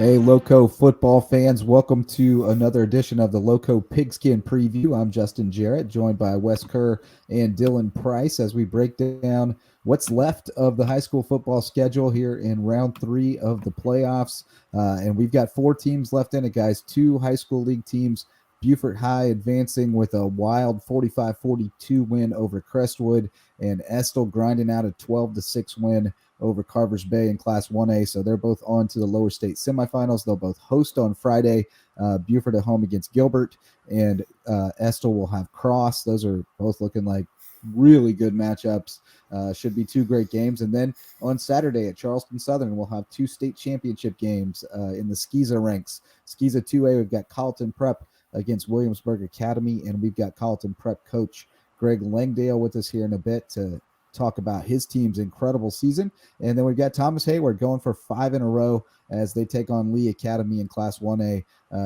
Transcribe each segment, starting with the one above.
Hey, Lowco football fans, welcome to another edition of the Lowco Pigskin Preview. I'm Justin Jarrett, joined by Wes Kerr and Dylan Price as we break down what's left of the high school football schedule here in round 3 of the playoffs. And we've got 4 teams left in it, guys. 2 high school league teams. Beaufort High advancing with a wild 45-42 win over Crestwood, and Estill grinding out a 12-6 win over Carvers Bay in Class 1A. So they're both on to the lower state semifinals. They'll both host on Friday. Beaufort at home against Gilbert, and Estill will have Cross. Those are both looking like really good matchups. Should be 2 great games. And then on Saturday at Charleston Southern, we'll have 2 state championship games in the SCISA ranks. SCISA 2A, we've got Carlton Prep against Williamsburg Academy, and we've got Carlton Prep coach Greg Langdale with us here in a bit to talk about his team's incredible season. And then we've got Thomas Hayward going for 5 in a row as they take on Lee Academy in Class 1A.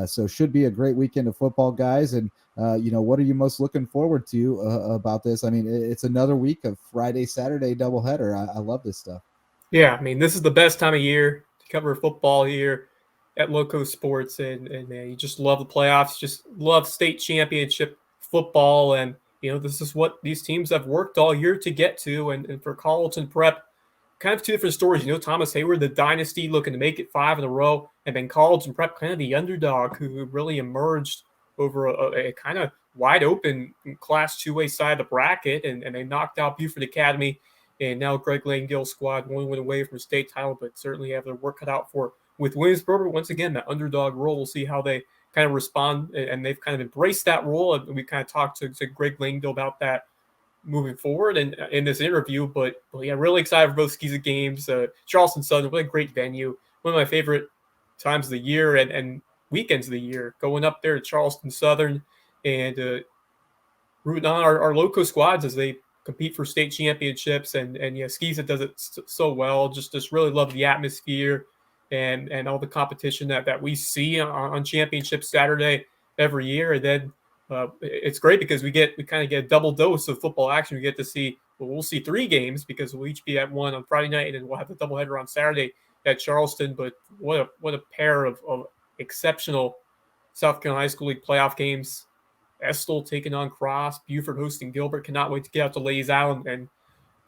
So should be a great weekend of football, guys. And, what are you most looking forward to about this? I mean, it's another week of Friday, Saturday doubleheader. I love this stuff. Yeah, I mean, this is the best time of year to cover football here at Lowco Sports. And man, you just love the playoffs, just love state championship football. And, this is what these teams have worked all year to get to. And for Carlton Prep, kind of 2 different stories. Thomas Hayward, the dynasty, looking to make it 5 in a row. And then Carlton Prep, kind of the underdog who really emerged over a kind of wide open Class 2A side of the bracket. And they knocked out Beaufort Academy. And now Greg Langdale's squad only went away from a state title, but certainly have their work cut out for with Williamsburg. Once again, that underdog role, we'll see how they kind of respond, and they've kind of embraced that role. And we kind of talked to Greg Langdale about that moving forward and in this interview. But yeah, really excited for both SCISA games. Charleston Southern, what a great venue. One of my favorite times of the year and weekends of the year, going up there to Charleston Southern and rooting on our local squads as they compete for state championships. And yeah, SCISA does it so well. Just really love the atmosphere and all the competition that we see on Championship Saturday every year. And then it's great because we kind of get a double dose of football action. We get to see, we'll see 3 games because we'll each be at one on Friday night, and then we'll have the doubleheader on Saturday at Charleston. But what a pair of exceptional South Carolina High School League playoff games. Estill taking on Cross, Beaufort hosting Gilbert. Cannot wait to get out to Lays Island and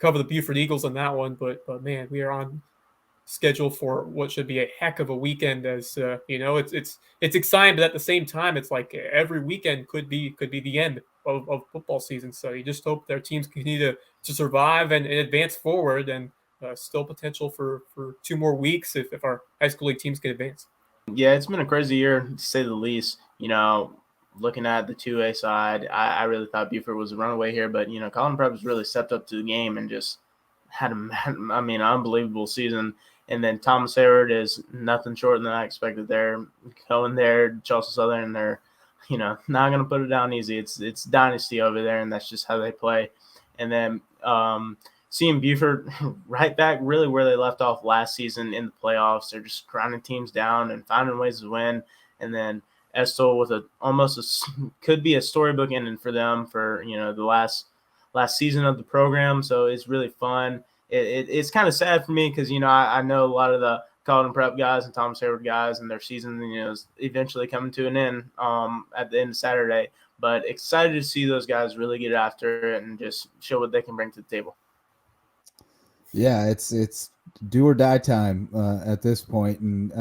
cover the Beaufort Eagles on that one. But man, we are on schedule for what should be a heck of a weekend. As it's exciting, but at the same time, it's like every weekend could be the end of football season. So you just hope their teams continue to survive and advance forward, and still potential for 2 more weeks if our high school league teams can advance. Yeah, it's been a crazy year to say the least. Looking at the 2A side, I really thought Beaufort was a runaway here, but Colin Prep has really stepped up to the game and just had unbelievable season. And then Thomas Hayward is nothing short than I expected there. Going there, Charleston Southern, and they're, not going to put it down easy. It's dynasty over there, and that's just how they play. And then seeing Beaufort right back really where they left off last season in the playoffs. They're just grinding teams down and finding ways to win. And then Estill with could be a storybook ending for them for, the last season of the program. So it's really fun. It's kind of sad for me because, I know a lot of the Carlton Prep guys and Thomas Hayward guys and their season, is eventually coming to an end at the end of Saturday. But excited to see those guys really get after it and just show what they can bring to the table. Yeah, it's do or die time at this point. And,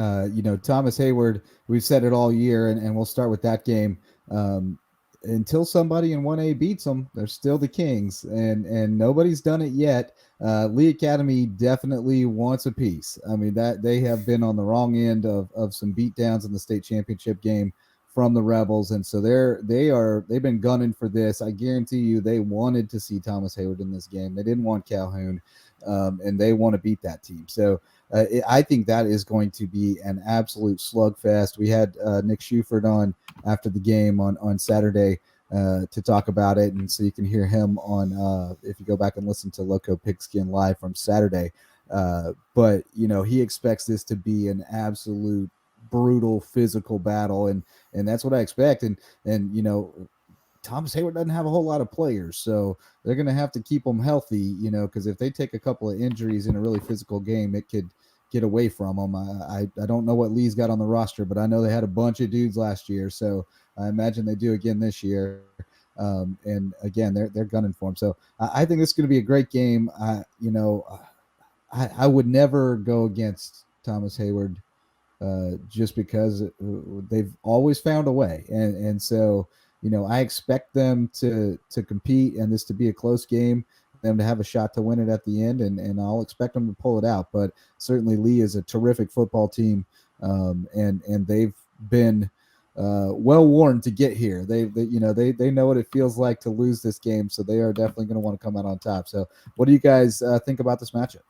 Thomas Hayward, we've said it all year, and we'll start with that game. Until somebody in 1A beats them, they're still the Kings, and nobody's done it yet. Lee Academy definitely wants a piece. I mean, that they have been on the wrong end of some beatdowns in the state championship game from the Rebels, and so they've been gunning for this. I guarantee you, they wanted to see Thomas Hayward in this game. They didn't want Calhoun, and they want to beat that team. So I think that is going to be an absolute slugfest. We had Nick Schuford on after the game on Saturday to talk about it, and so you can hear him on if you go back and listen to Lowco Pigskin live from Saturday. But he expects this to be an absolute brutal physical battle, and that's what I expect. And Thomas Hayward doesn't have a whole lot of players, so they're going to have to keep them healthy, because if they take a couple of injuries in a really physical game, it get away from them. I don't know what Lee's got on the roster, but I know they had a bunch of dudes last year, so I imagine they do again this year. And again, they're gunning for him. So I think this is going to be a great game. I would never go against Thomas Hayward just because they've always found a way, and so I expect them to compete and this to be a close game, them to have a shot to win it at the end, and I'll expect them to pull it out. But certainly Lee is a terrific football team, and they've been well worn to get here. They know what it feels like to lose this game, so they are definitely going to want to come out on top. So what do you guys think about this matchup?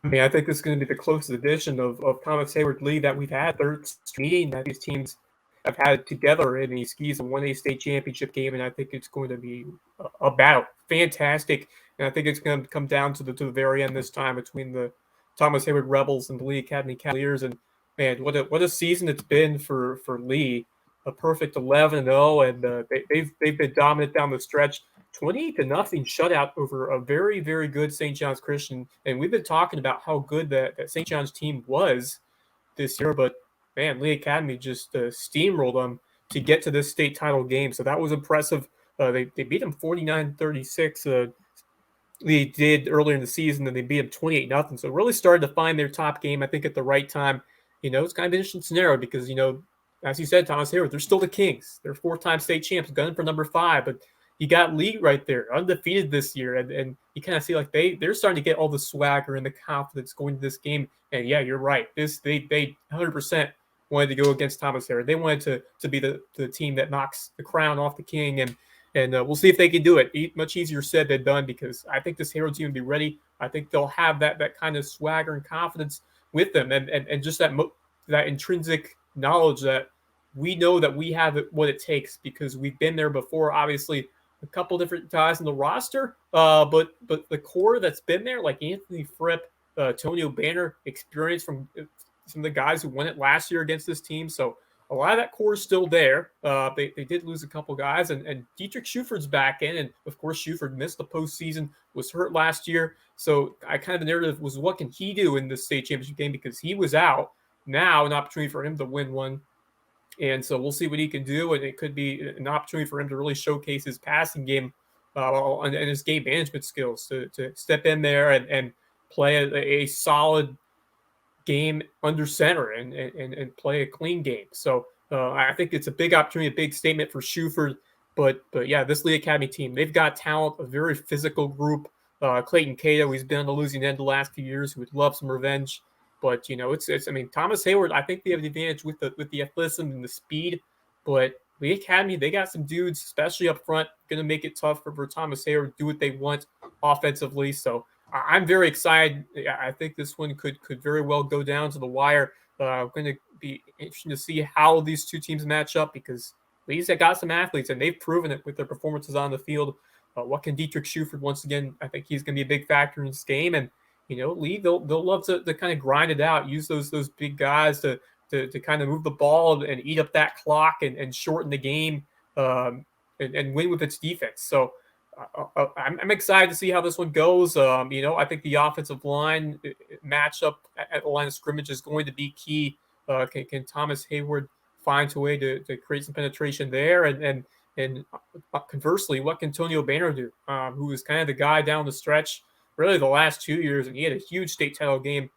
I mean, I think this is going to be the closest edition of Thomas Hayward Lee that we've had. Third meeting that these teams have had together in the SCISA 1A state championship game, and I think it's going to be a battle. Fantastic. And I think it's going to come down to the very end this time between the Thomas Hayward Rebels and the Lee Academy Cavaliers. And man, what a season it's been for Lee. A perfect 11-0, and they've been dominant down the stretch. 28-0 shutout over a very, very good St. John's Christian. And we've been talking about how good that St. John's team was this year, but man, Lee Academy just steamrolled them to get to this state title game. So that was impressive. They beat them 49-36. They did earlier in the season, and they beat them 28-0. So really started to find their top game, I think, at the right time. It's kind of an interesting scenario because, as you said, Thomas Hayward, they're still the Kings. They're 4-time state champs, gunning for number 5, but you got Lee right there, undefeated this year, and you kind of see like they're starting to get all the swagger and the confidence going to this game. And yeah, you're right. They 100% wanted to go against Thomas Hayward. They wanted to be the team that knocks the crown off the king, and we'll see if they can do it. Much easier said than done, because I think this Hayward team will be ready. I think they'll have that kind of swagger and confidence with them, and just that intrinsic knowledge that we know that we have what it takes because we've been there before. Obviously, a couple different guys in the roster, but the core that's been there, like Anthony Fripp, Antonio Banner, experience from some of the guys who won it last year against this team. So a lot of that core is still there. They did lose a couple guys, and Dietrich Schuford's back in, and of course Schuford missed the postseason, was hurt last year. So the narrative was, what can he do in this state championship game, because he was out. Now an opportunity for him to win one. And so we'll see what he can do, and it could be an opportunity for him to really showcase his passing game and his game management skills to step in there and play a solid game under center and play a clean game. So I think it's a big opportunity, a big statement for Schuford. But yeah, this Lee Academy team, they've got talent, a very physical group. Clayton Cato, he's been on the losing end the last few years, who would love some revenge. But it's I mean, Thomas Hayward, I think they have the advantage with the athleticism and the speed. But Lee Academy, they got some dudes, especially up front, going to make it tough for Thomas Hayward to do what they want offensively. So I'm very excited. I think this one could very well go down to the wire. Going to be interesting to see how these two teams match up, because Lee's got some athletes, and they've proven it with their performances on the field. What can Dietrich Schuford, once again, I think he's going to be a big factor in this game. And Lee, they'll love to kind of grind it out, use those big guys to kind of move the ball and eat up that clock and shorten the game and win with its defense. So I'm excited to see how this one goes. I think the offensive line matchup at the line of scrimmage is going to be key. Can Thomas Hayward find a way to create some penetration there? And conversely, what can Antonio Banner do, who is kind of the guy down the stretch really the last 2 years, and he had a huge state title game.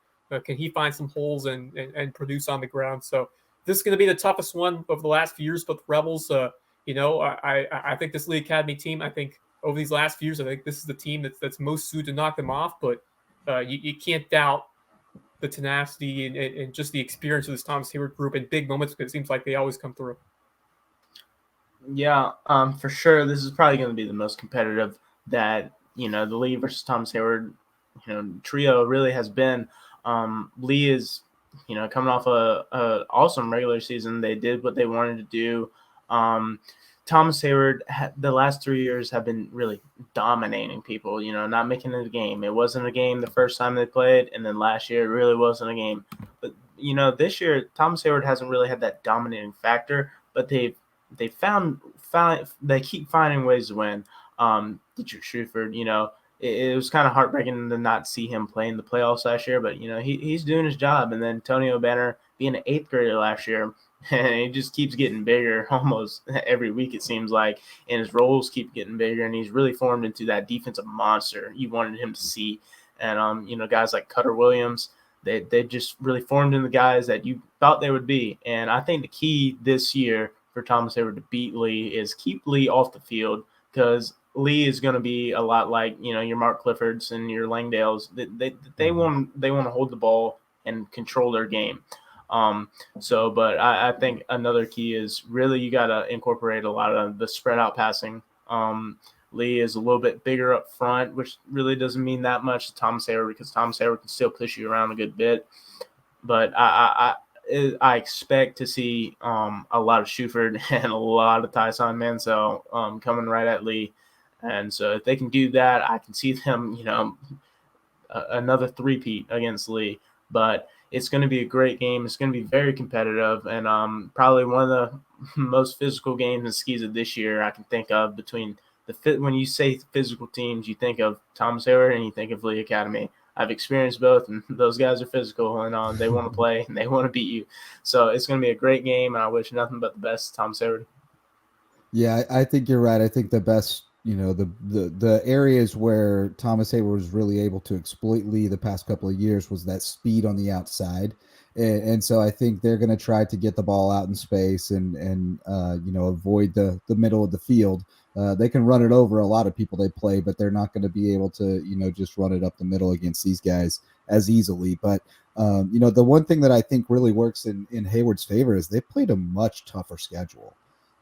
Can he find some holes and produce on the ground? So this is going to be the toughest one of the last few years, but the Rebels, I think this Lee Academy team, I think over these last few years, I think this is the team that's most suited to knock them off. But you can't doubt the tenacity and just the experience of this Thomas Hayward group in big moments, because it seems like they always come through. Yeah, for sure. This is probably going to be the most competitive that, the Lee versus Thomas Hayward, trio really has been. Lee is, coming off a awesome regular season. They did what they wanted to do. Thomas Hayward, the last 3 years have been really dominating people, not making it a game. It wasn't a game the first time they played, and then last year it really wasn't a game. But, this year Thomas Hayward hasn't really had that dominating factor, but they keep finding ways to win. Dietrich Schuford, it was kind of heartbreaking to not see him play in the playoffs last year. But he's doing his job. And then Antonio Banner being an 8th grader last year, and he just keeps getting bigger almost every week, it seems like, and his roles keep getting bigger, and he's really formed into that defensive monster you wanted him to see. And guys like Cutter Williams, they just really formed into the guys that you thought they would be. And I think the key this year for Thomas Hayward to beat Lee is keep Lee off the field, because Lee is going to be a lot like your Mark Cliffords and your Langdales. They want to hold the ball and control their game. But I think another key is really you got to incorporate a lot of the spread out passing. Lee is a little bit bigger up front, which really doesn't mean that much to Thomas Hayward, because Thomas Hayward can still push you around a good bit. But I expect to see a lot of Shuford and a lot of Tyson Mansell coming right at Lee. And so if they can do that, I can see them, another three-peat against Lee. But it's going to be a great game. It's going to be very competitive, and probably one of the most physical games in SCISA this year I can think of. Between when you say physical teams, you think of Thomas Hayward and you think of Lee Academy. I've experienced both, and those guys are physical, and they want to play and they want to beat you. So it's going to be a great game, and I wish nothing but the best to Thomas Hayward. Yeah, I think you're right. I think the best, the areas where Thomas Hayward was really able to exploit Lee the past couple of years was that speed on the outside. And so I think they're going to try to get the ball out in space and avoid the middle of the field. They can run it over a lot of people they play, but they're not going to be able to, just run it up the middle against these guys as easily. But, the one thing that I think really works in Hayward's favor is they played a much tougher schedule.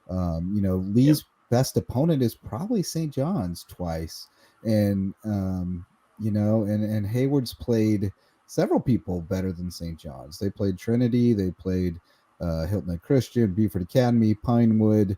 Lee's best opponent is probably St. John's twice. And, and Hayward's played several people better than St. John's. They played Trinity, they played Hilton Christian, Beaufort Academy, Pinewood,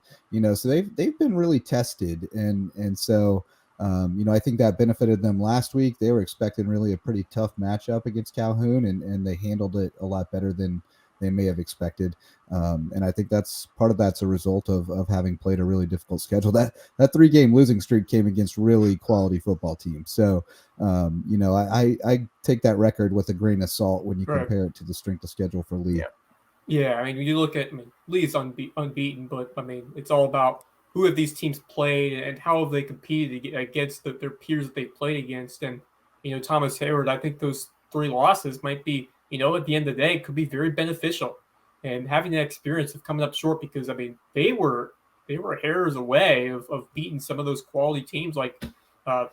so they've been really tested. And so, I think that benefited them last week. They were expecting really a pretty tough matchup against Calhoun, and they handled it a lot better than they may have expected. And I think that's a result of having played a really difficult schedule. That 3-game losing streak came against really quality football teams. So, I take that record with a grain of salt when you compare it to the strength of schedule for Lee. Yeah, when you look at, Lee's unbeaten, but it's all about who have these teams played and how have they competed against their peers that they played against. And Thomas Hayward, I think those 3 losses might be, at the end of the day, could be very beneficial. And having that experience of coming up short, because they were hairs away of beating some of those quality teams. Like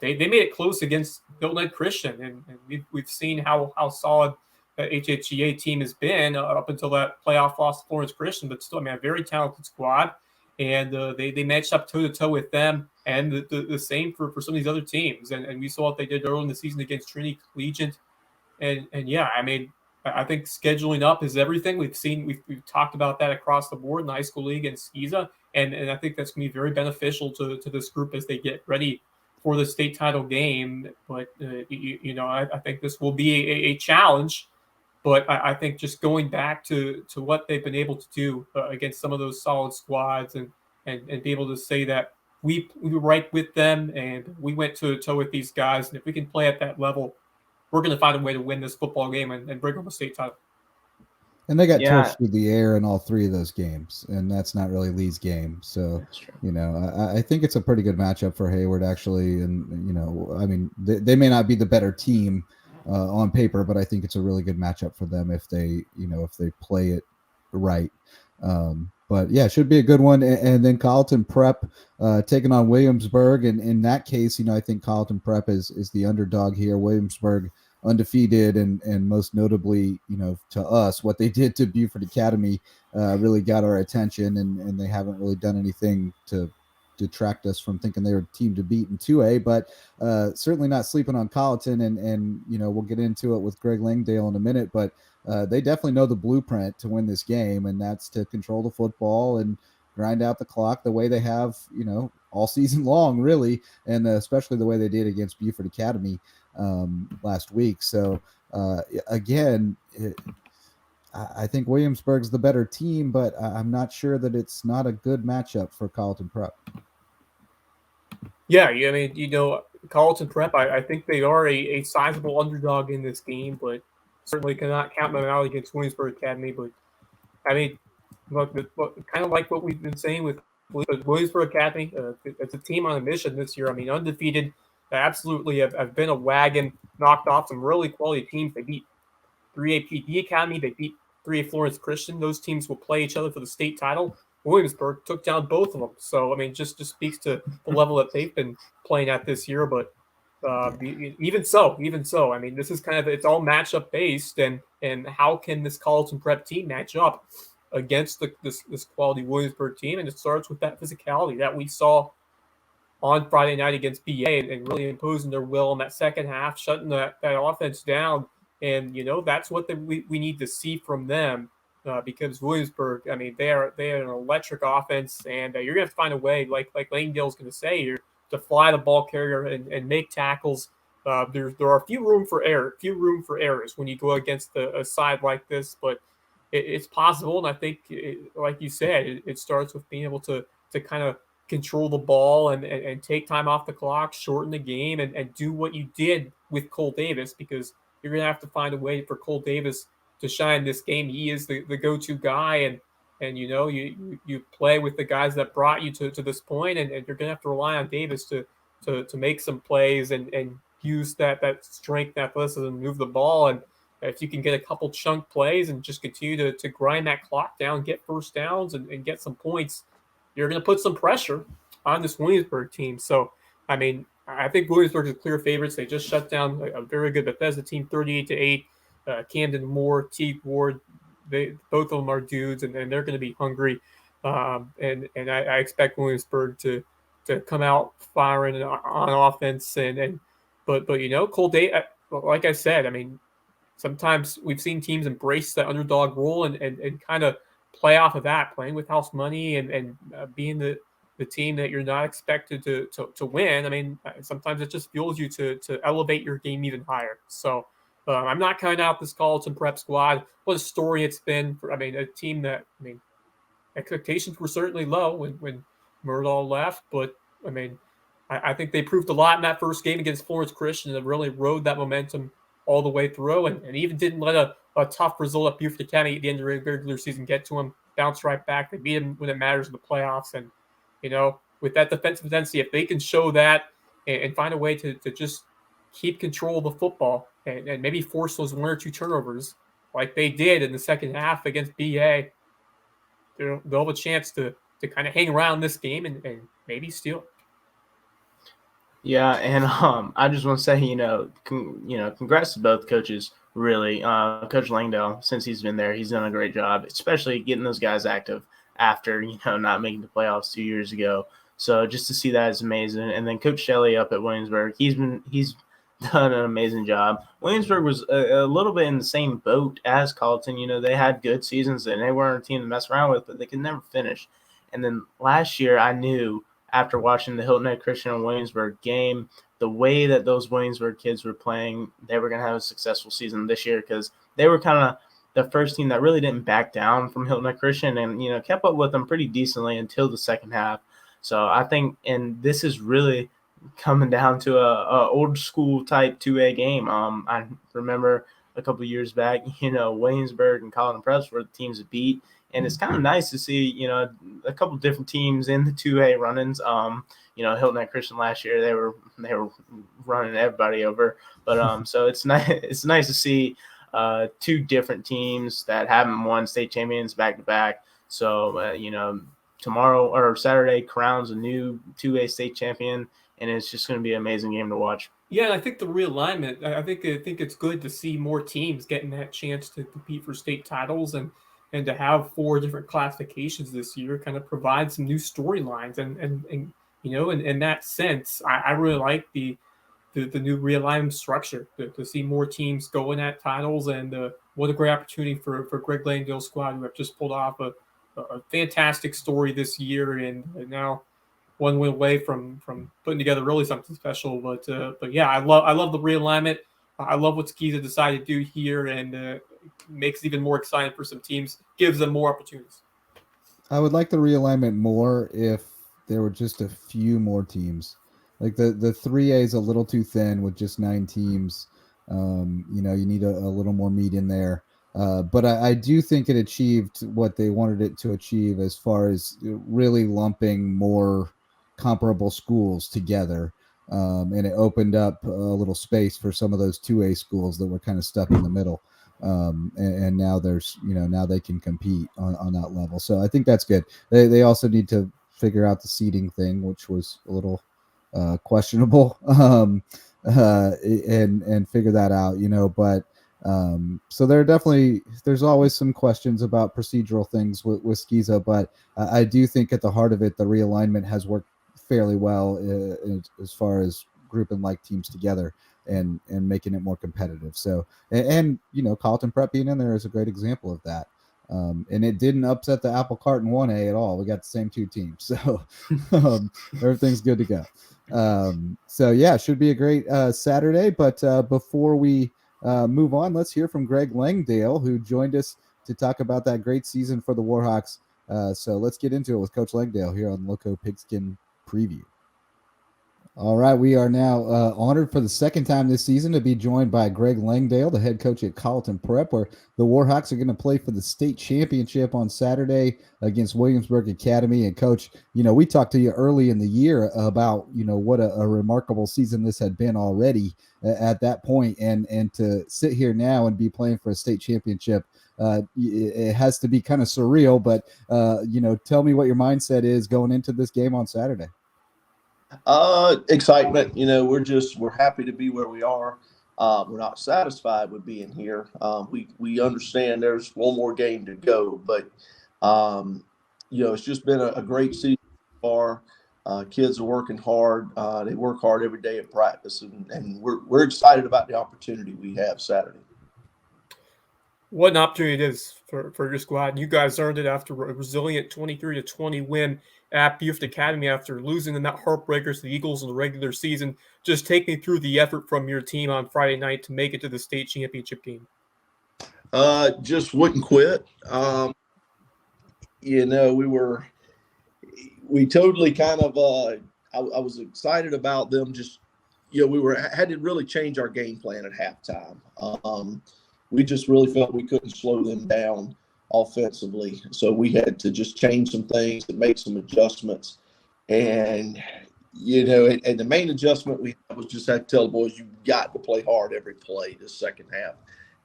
they made it close against Hilton Christian, and we've seen how solid the HHGA team has been up until that playoff loss to Florence Christian. But still, a very talented squad, and they matched up toe to toe with them, and the same for some of these other teams. And we saw what they did early in the season against Trinity Collegiate. And yeah, I think scheduling up is everything. We've talked about that across the board in the high school league and SCISA, and I think that's going to be very beneficial to this group as they get ready for the state title game. But I think this will be a challenge. But I think just going back to what they've been able to do against some of those solid squads, and be able to say that we were right with them and we went toe to toe with these guys, and if we can play at that level, we're going to find a way to win this football game and bring home a state title. And they got torched through the air in all 3 of those games, and that's not really Lee's game. So, I think it's a pretty good matchup for Hayward, actually. And, they may not be the better team on paper, but I think it's a really good matchup for them if they play it right. But yeah, it should be a good one. And then Carleton Prep taking on Williamsburg. And in that case, I think Carleton Prep is the underdog here. Williamsburg undefeated, and most notably, to us, what they did to Beaufort Academy really got our attention, and they haven't really done anything to detract us from thinking they were a team to beat in 2A, but certainly not sleeping on Colleton, and we'll get into it with Greg Langdale in a minute, but they definitely know the blueprint to win this game, and that's to control the football and grind out the clock the way they have, all season long, really, and especially the way they did against Beaufort Academy last week. So again, I think Williamsburg's the better team, but I'm not sure that it's not a good matchup for Carleton Prep. Yeah, Carleton Prep, I think they are a sizable underdog in this game, but certainly cannot count them out against Williamsburg Academy. But I mean, look, kind of like what we've been saying with Williamsburg Academy, it's a team on a mission this year. I mean, undefeated, absolutely have been a wagon, knocked off some really quality teams. They beat 3A PD Academy, they beat 3A Florence Christian. Those teams will play each other for the state title. Williamsburg took down both of them. So, I mean, just speaks to the level that they've been playing at this year. But even so, I mean, this is kind of, it's all matchup based. And how can this Carleton Prep team match up against this quality Williamsburg team? And it starts with that physicality that we saw on Friday night against BA and really imposing their will in that second half, shutting that offense down. And, that's what we need to see from them because Williamsburg, I mean, they're an electric offense, and you're going to have to find a way, like Langdale's going to say here, to fly the ball carrier and make tackles. There are few room for errors when you go against a side like this, but it's possible. And I think, like you said, it starts with being able to kind of control the ball and take time off the clock, shorten the game, and do what you did with Cole Davis, because you're going to have to find a way for Cole Davis to shine this game. He is the go-to guy, and you play with the guys that brought you to this point, and you're going to have to rely on Davis to make some plays and use that strength, athleticism, and move the ball. And if you can get a couple chunk plays and just continue to grind that clock down, get first downs, and get some points, you're going to put some pressure on this Williamsburg team. So, I mean, I think Williamsburg is clear favorites. They just shut down a very good Bethesda team, 38-8. Camden Moore, Teague Ward, both of them are dudes, and they're going to be hungry. And I expect Williamsburg to come out firing on offense. But Cole Day, like I said, I mean, sometimes we've seen teams embrace the underdog role and kind of play off of that, playing with house money and being the team that you're not expected to win. I mean, sometimes it just fuels you to elevate your game even higher. So I'm not counting out this Carleton Prep squad. What a story it's been for, a team that, expectations were certainly low when Murdahl left, but I think they proved a lot in that first game against Florence Christian and really rode that momentum all the way through and even didn't let a tough result at Beaufort Academy at the end of the regular season get to them, bounce right back. They beat them when it matters in the playoffs. And, with that defensive intensity, if they can show that and find a way to just keep control of the football and maybe force those one or two turnovers like they did in the second half against BA, they'll have a chance to kind of hang around this game and maybe steal. Yeah, and I just want to say, congrats to both coaches. Really, Coach Langdale, since he's been there, he's done a great job, especially getting those guys active after not making the playoffs 2 years ago. So just to see that is amazing. And then Coach Shelley up at Williamsburg, he's done an amazing job. Williamsburg was a little bit in the same boat as Carleton. They had good seasons and they weren't a team to mess around with, but they could never finish. And then last year, I knew after watching the Hilton Head Christian and Williamsburg game, the way that those Williamsburg kids were playing, they were going to have a successful season this year because they were kind of the first team that really didn't back down from Hilton Head Christian and, kept up with them pretty decently until the second half. So I think, and this is really coming down to a old school type 2A game. I remember a couple of years back, Williamsburg and Carleton Prep were the teams that beat. And it's kind of nice to see, a couple of different teams in the 2A run-ins. Hilton Head Christian last year, they were running everybody over. But so it's nice to see two different teams that haven't won state champions back to back. So tomorrow or Saturday crowns a new 2A state champion, and it's just going to be an amazing game to watch. Yeah, and I think the realignment, I think it's good to see more teams getting that chance to compete for state titles and to have 4 different classifications this year kind of provide some new storylines. And in that sense, I really like the new realignment structure to see more teams going at titles. And what a great opportunity for Greg Langdale's squad, who have just pulled off a fantastic story this year and now one win away from putting together really something special. But yeah, I love the realignment. I love what SCISA decided to do here, and makes it even more exciting for some teams, gives them more opportunities. I would like the realignment more if there were just a few more teams. Like the 3A is a little too thin with just 9 teams. You know, you need a little more meat in there. But I do think it achieved what they wanted it to achieve as far as really lumping more comparable schools together. And it opened up a little space for some of those 2A schools that were kind of stuck in the middle. And now there's, you know, now they can compete on that level. So I think that's good. They also need to figure out the seeding thing, which was a little questionable, and figure that out, you know. But so there's always some questions about procedural things with SCISA, but I do think at the heart of it, the realignment has worked fairly well as far as grouping like teams together and making it more competitive. So and you know, Carleton Prep being in there is a great example of that. And it didn't upset the apple cart in 1A at all. We got the same 2 teams, so everything's good to go. So yeah, should be a great Saturday. But before we move on, let's hear from Greg Langdale, who joined us to talk about that great season for the Warhawks. So let's get into it with Coach Langdale here on Lowco Pigskin Preview. All right, we are now honored for the second time this season to be joined by Greg Langdale, the head coach at Carleton Prep, where the Warhawks are going to play for the state championship on Saturday against Williamsburg Academy. And Coach, you know, we talked to you early in the year about, you know, what a remarkable season this had been already at that point, and to sit here now and be playing for a state championship. It has to be kind of surreal, but you know, tell me what your mindset is going into this game on Saturday. Excitement. You know, we're happy to be where we are. We're not satisfied with being here. We understand there's one more game to go, but you know, it's just been a great season so far. Kids are working hard. They work hard every day at practice, and we're excited about the opportunity we have Saturday. What an opportunity it is for your squad. You guys earned it after a resilient 23-20 win at Buford Academy after losing in that heartbreakers to the Eagles in the regular season. Just take me through the effort from your team on Friday night to make it to the state championship game. Just wouldn't quit. You know, we totally kind of I was excited about them. Just, you know, we had to really change our game plan at halftime. We just really felt we couldn't slow them down offensively. So we had to just change some things and make some adjustments. And, you know, and the main adjustment we had was just had to tell the boys, you got to play hard every play this second half.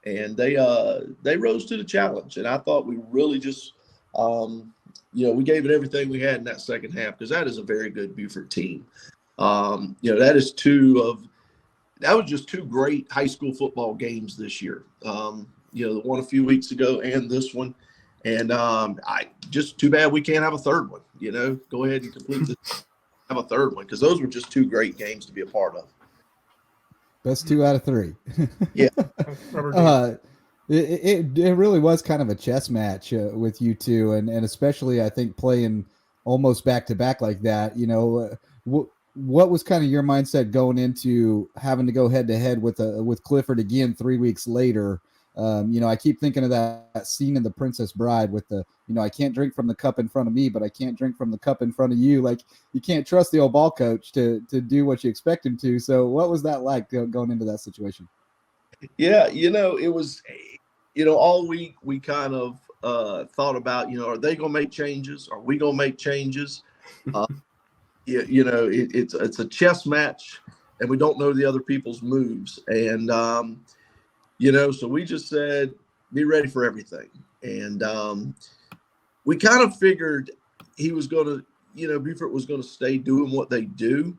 And they rose to the challenge. And I thought we really just, you know, we gave it everything we had in that second half, because that is a very good Buford team. You know, that was just 2 great high school football games this year. You know, the one a few weeks ago and this one. And I just too bad we can't have a third one. You know, go ahead and complete this, have a third one, because those were just 2 great games to be a part of. Best 2 out of 3. Yeah. It really was kind of a chess match with you two, and especially I think playing almost back to back like that. You know, what was kind of your mindset going into having to go head to head with Clifford again 3 weeks later? You know, I keep thinking of that scene in The Princess Bride with the, you know, I can't drink from the cup in front of me, but I can't drink from the cup in front of you. Like, you can't trust the old ball coach to do what you expect him to. So what was that like going into that situation? Yeah, you know, it was, you know, all week we kind of thought about, you know, are they going to make changes? Are we going to make changes? You know, it's a chess match, and we don't know the other people's moves. And, you know, so we just said, be ready for everything. And we kind of figured he was going to, you know, Buford was going to stay doing what they do,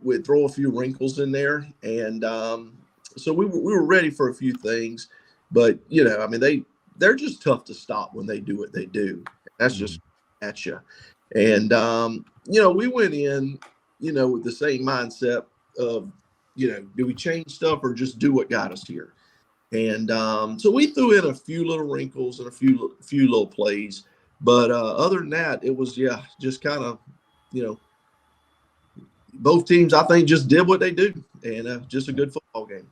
would throw a few wrinkles in there. And so we were ready for a few things. But, you know, I mean, they're just tough to stop when they do what they do. That's just at you. And, you know, we went in, you know, with the same mindset of, you know, do we change stuff or just do what got us here? And so we threw in a few little wrinkles and a few little plays. But other than that, it was, yeah, just kind of, you know, both teams, I think, just did what they do. And just a good football game.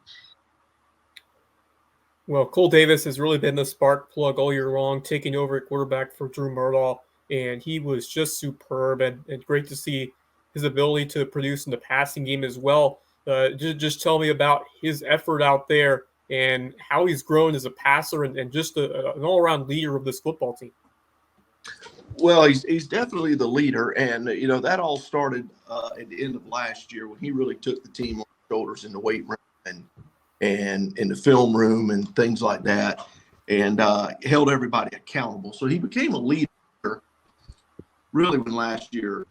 Well, Cole Davis has really been the spark plug all year long, taking over at quarterback for Drew Murdaugh, and he was just superb and great to see his ability to produce in the passing game as well. Just tell me about his effort out there and how he's grown as a passer and just an all-around leader of this football team. Well, he's definitely the leader, and that all started at the end of last year when he really took the team on his shoulders in the weight room and in the film room and things like that, and held everybody accountable. So he became a leader really when last year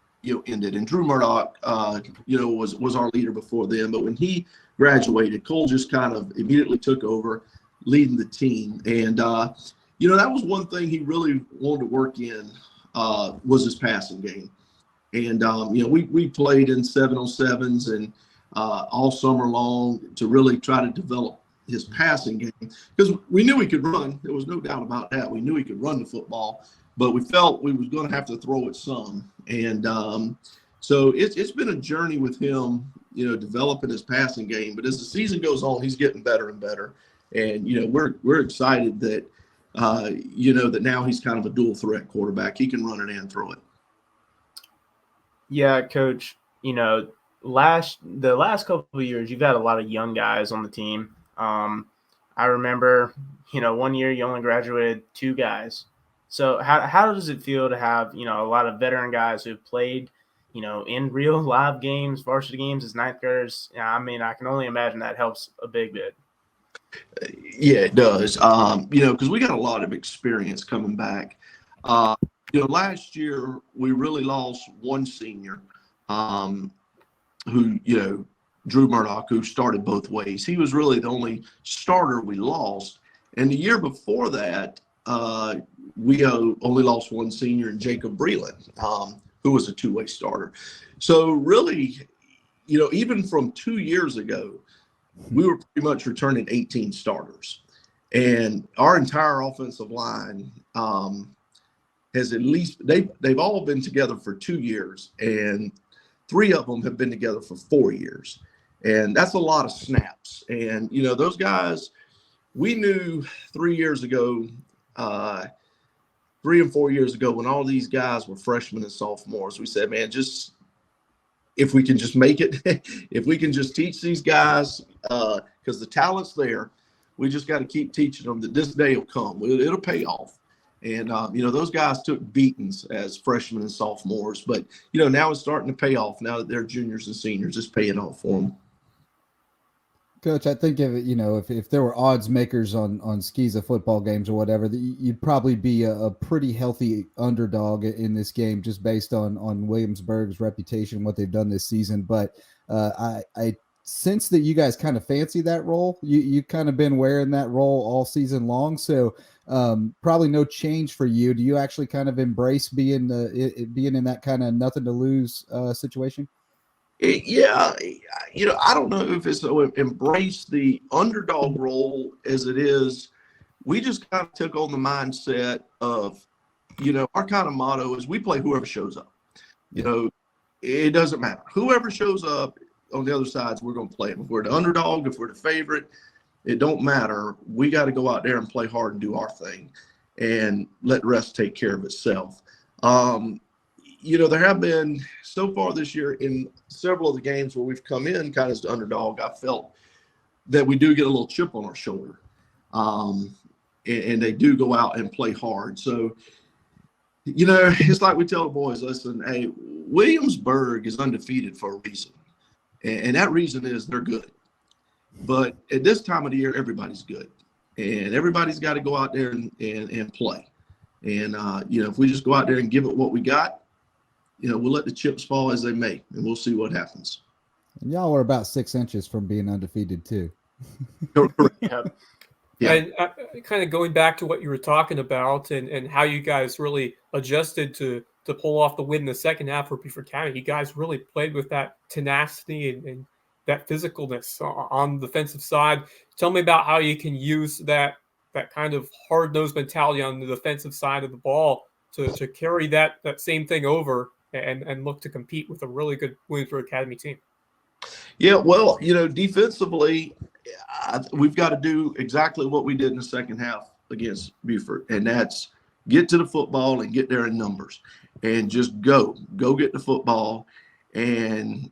ended. And Drew Murdoch, was our leader before then, but when he graduated, Cole just kind of immediately took over leading the team, and that was one thing he really wanted to work in. Was his passing game. And, we played in 7-on-7s and all summer long to really try to develop his passing game because we knew he could run. There was no doubt about that. We knew he could run the football, but we felt we was going to have to throw it some. And so it's been a journey with him, developing his passing game. But as the season goes on, he's getting better and better. And, we're excited that, that now he's kind of a dual threat quarterback. He can run it and throw it. Yeah, Coach, the last couple of years, you've had a lot of young guys on the team. I remember, 1 year you only graduated 2 guys. So how does it feel to have, a lot of veteran guys who've played, in real live games, varsity games as ninth graders? I mean, I can only imagine that helps a big bit. Yeah, it does. Because we got a lot of experience coming back. Last year we really lost one senior, who, Drew Murdoch, who started both ways. He was really the only starter we lost. And the year before that, we only lost one senior in Jacob Breland, who was a two-way starter. So really, even from 2 years ago, we were pretty much returning 18 starters. And our entire offensive line has at least they've all been together for 2 years, and 3 of them have been together for 4 years. And that's a lot of snaps. And, those guys, we knew 3 years ago, 3 and 4 years ago, when all these guys were freshmen and sophomores, we said, man, if we can just make it, if we can just teach these guys, because the talent's there, we just got to keep teaching them that this day will come. It'll pay off. And, those guys took beatings as freshmen and sophomores, but, now it's starting to pay off. Now that they're juniors and seniors, it's paying off for them. Coach, I think if there were odds makers on SCISA football games or whatever, you'd probably be a pretty healthy underdog in this game just based on Williamsburg's reputation, what they've done this season. But I sense that you guys kind of fancy that role. You kind of been wearing that role all season long, so probably no change for you. Do you actually kind of embrace being in that kind of nothing to lose situation? Yeah, I don't know if it's embrace the underdog role as it is. We just kind of took on the mindset of, our kind of motto is we play whoever shows up. It doesn't matter. Whoever shows up on the other sides, we're going to play them. If we're the underdog, if we're the favorite, it don't matter. We got to go out there and play hard and do our thing and let the rest take care of itself. There have been so far this year in several of the games where we've come in kind of as the underdog, I felt that we do get a little chip on our shoulder. And they do go out and play hard. So, it's like we tell the boys, listen, hey, Williamsburg is undefeated for a reason. And that reason is they're good. But at this time of the year, everybody's good. And everybody's got to go out there and play. And, if we just go out there and give it what we got, we'll let the chips fall as they may, and we'll see what happens. And y'all were about 6 inches from being undefeated, too. Yeah. And kind of going back to what you were talking about and how you guys really adjusted to pull off the win in the second half for Beaufort County, you guys really played with that tenacity and that physicalness on the defensive side. Tell me about how you can use that kind of hard-nosed mentality on the defensive side of the ball to carry that same thing over and look to compete with a really good Williamsburg Academy team. Yeah, well, defensively, we've got to do exactly what we did in the second half against Beaufort, and that's get to the football and get there in numbers and just go get the football And,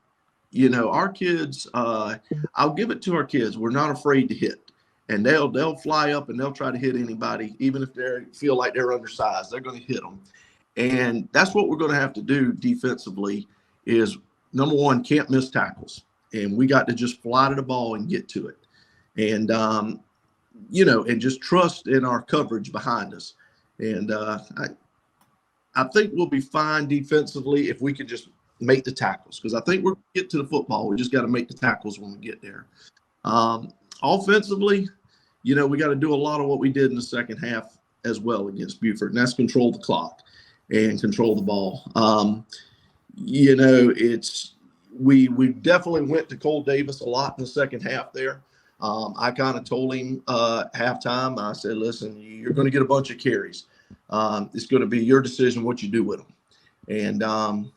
you know, our kids, I'll give it to our kids. We're not afraid to hit. And they'll fly up and they'll try to hit anybody, even if they feel like they're undersized. They're going to hit them. And that's what we're going to have to do defensively is, number one, can't miss tackles. And we got to just fly to the ball and get to it. And, you know, and just trust in our coverage behind us. And I think we'll be fine defensively if we can just make the tackles, because I think we're going to get to the football. We just got to make the tackles when we get there. Offensively, you know, we got to do a lot of what we did in the second half as well against Buford, and that's control the clock and control the ball. You know, we definitely went to Cole Davis a lot in the second half there. I kind of told him halftime, I said, listen, you're going to get a bunch of carries. It's going to be your decision what you do with them. And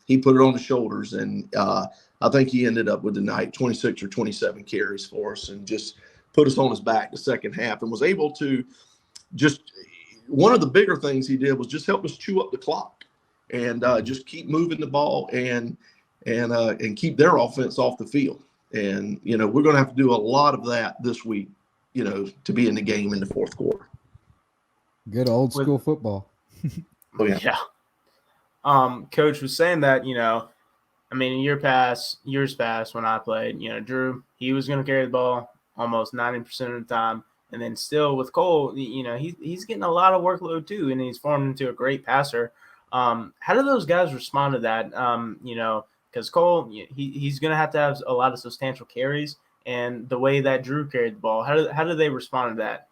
he put it on the shoulders, and I think he ended up with the night 26 or 27 carries for us and just put us on his back the second half, and was able to just – one of the bigger things he did was just help us chew up the clock and just keep moving the ball and keep their offense off the field. And, you know, we're going to have to do a lot of that this week, you know, to be in the game in the fourth quarter. Good old school football. Oh, yeah. Yeah. Coach was saying that, you know, I mean, years past when I played, you know, Drew, he was going to carry the ball almost 90% of the time. And then still with Cole, you know, he's getting a lot of workload too, and he's formed into a great passer. How do those guys respond to that? You know, because Cole, he's going to have a lot of substantial carries, and the way that Drew carried the ball, how do they respond to that?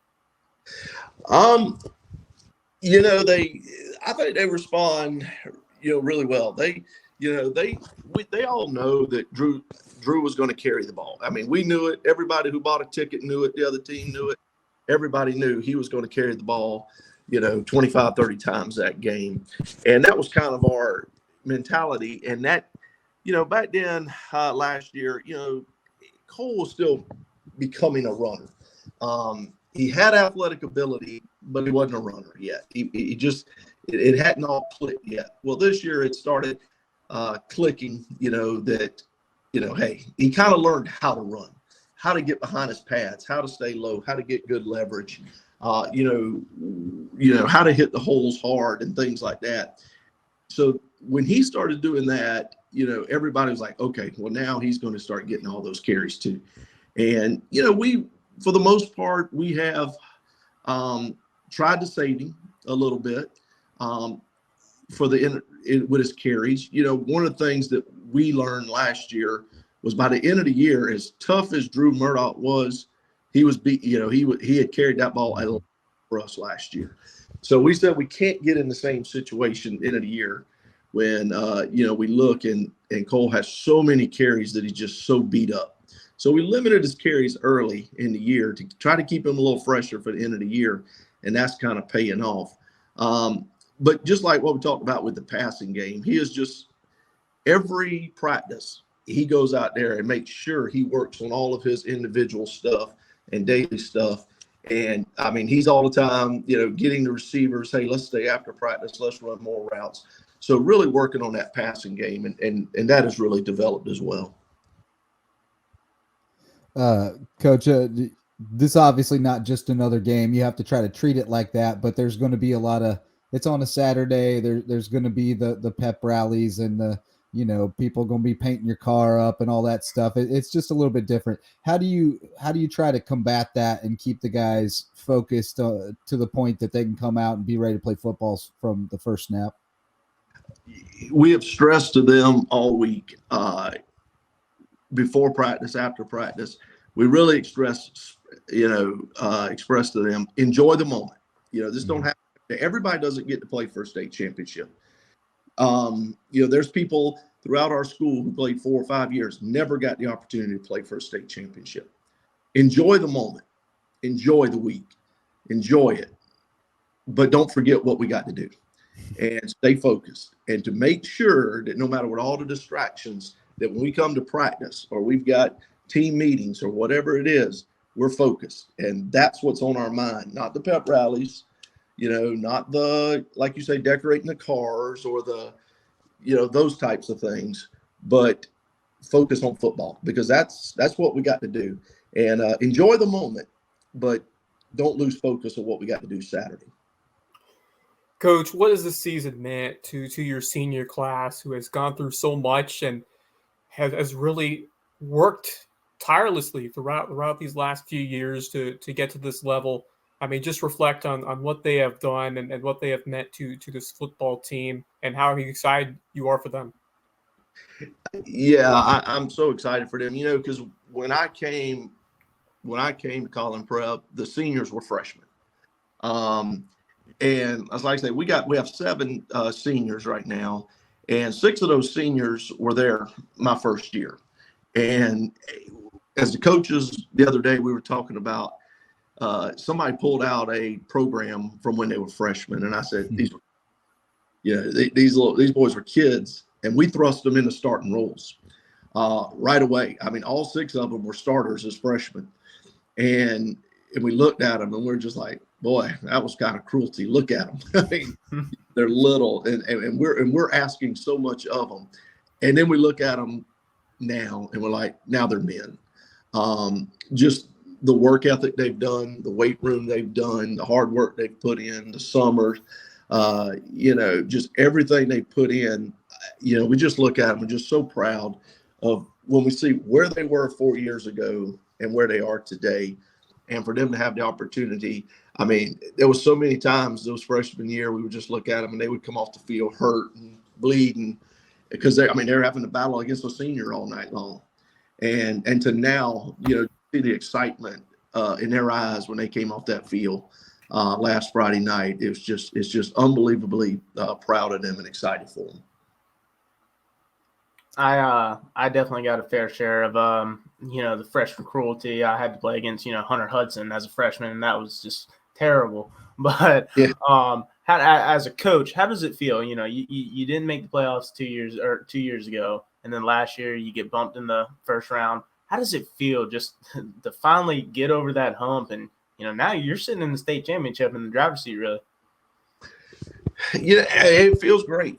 You know, I think they respond, you know, really well. They all know that Drew was going to carry the ball. I mean, we knew it. Everybody who bought a ticket knew it. The other team knew it. Everybody knew he was going to carry the ball, you know, 25, 30 times that game. And that was kind of our mentality. And that, you know, back then, last year, you know, Cole was still becoming a runner. He had athletic ability, but he wasn't a runner yet. He just – it hadn't all clicked yet. Well, this year it started clicking, you know, that, you know, hey, he kind of learned how to run, how to get behind his pads, how to stay low, how to get good leverage, you know, how to hit the holes hard and things like that. So when he started doing that, you know, everybody was like, okay, well, now he's going to start getting all those carries too. And, you know, for the most part, we have tried to save him a little bit with his carries. You know, one of the things that we learned last year was by the end of the year, as tough as Drew Murdoch was, he had carried that ball for us last year. So we said we can't get in the same situation end of the year when, you know, we look and Cole has so many carries that he's just so beat up. So we limited his carries early in the year to try to keep him a little fresher for the end of the year, and that's kind of paying off. But just like what we talked about with the passing game, he is just every practice he goes out there and makes sure he works on all of his individual stuff and daily stuff. And, I mean, he's all the time, you know, getting the receivers, hey, let's stay after practice, let's run more routes. So really working on that passing game, and that has really developed as well. Coach, this obviously not just another game. You have to try to treat it like that, but there's going to be a lot of – it's on a Saturday. There's going to be the pep rallies and the, you know, people going to be painting your car up and all that stuff. It's just a little bit different. How do you try to combat that and keep the guys focused to the point that they can come out and be ready to play football from the first snap? We have stressed to them all week, before practice, after practice. We really express to them, enjoy the moment. You know, this don't happen. Everybody doesn't get to play for a state championship. You know, there's people throughout our school who played 4 or 5 years, never got the opportunity to play for a state championship. Enjoy the moment. Enjoy the week. Enjoy it. But don't forget what we got to do. And stay focused. And to make sure that no matter what all the distractions, that when we come to practice or we've got team meetings or whatever it is, we're focused. And that's what's on our mind, not the pep rallies, you know, not the, like you say, decorating the cars or the, you know, those types of things. but focus on football, because that's what we got to do, and enjoy the moment, but don't lose focus of what we got to do Saturday. Coach, what has this season meant to your senior class, who has gone through so much and has really worked tirelessly throughout these last few years to get to this level? I mean, just reflect on what they have done and what they have meant to this football team, and how excited you are for them. Yeah, I'm so excited for them, because when I came to Collin Prep, the seniors were freshmen. And as I say, we have 7 seniors right now, and 6 of those seniors were there my first year. And as the coaches the other day, we were talking about somebody pulled out a program from when they were freshmen, and I said, these boys were kids, and we thrust them into starting roles right away. I mean, all 6 of them were starters as freshmen, and we looked at them and we're just like, boy, that was kind of cruelty. Look at them. I mean, they're little, and we're asking so much of them. And then we look at them now and we're like, now they're men. Just the work ethic they've done, the weight room they've done, the hard work they've put in, the summers, just everything they put in. We just look at them and just so proud of when we see where they were 4 years ago and where they are today. And for them to have the opportunity, I mean, there was so many times those freshman year, we would just look at them and they would come off the field hurt and bleeding, because they're having to battle against a senior all night long. And to now, see the excitement in their eyes when they came off that field last Friday night. It's just unbelievably proud of them and excited for them. I definitely got a fair share of the freshman cruelty. I had to play against Hunter Hudson as a freshman, and that was just terrible. But yeah. As a coach, how does it feel? You didn't make the playoffs 2 years ago, and then last year you get bumped in the first round. How does it feel just to finally get over that hump, and now you're sitting in the state championship in the driver's seat, really? It feels great.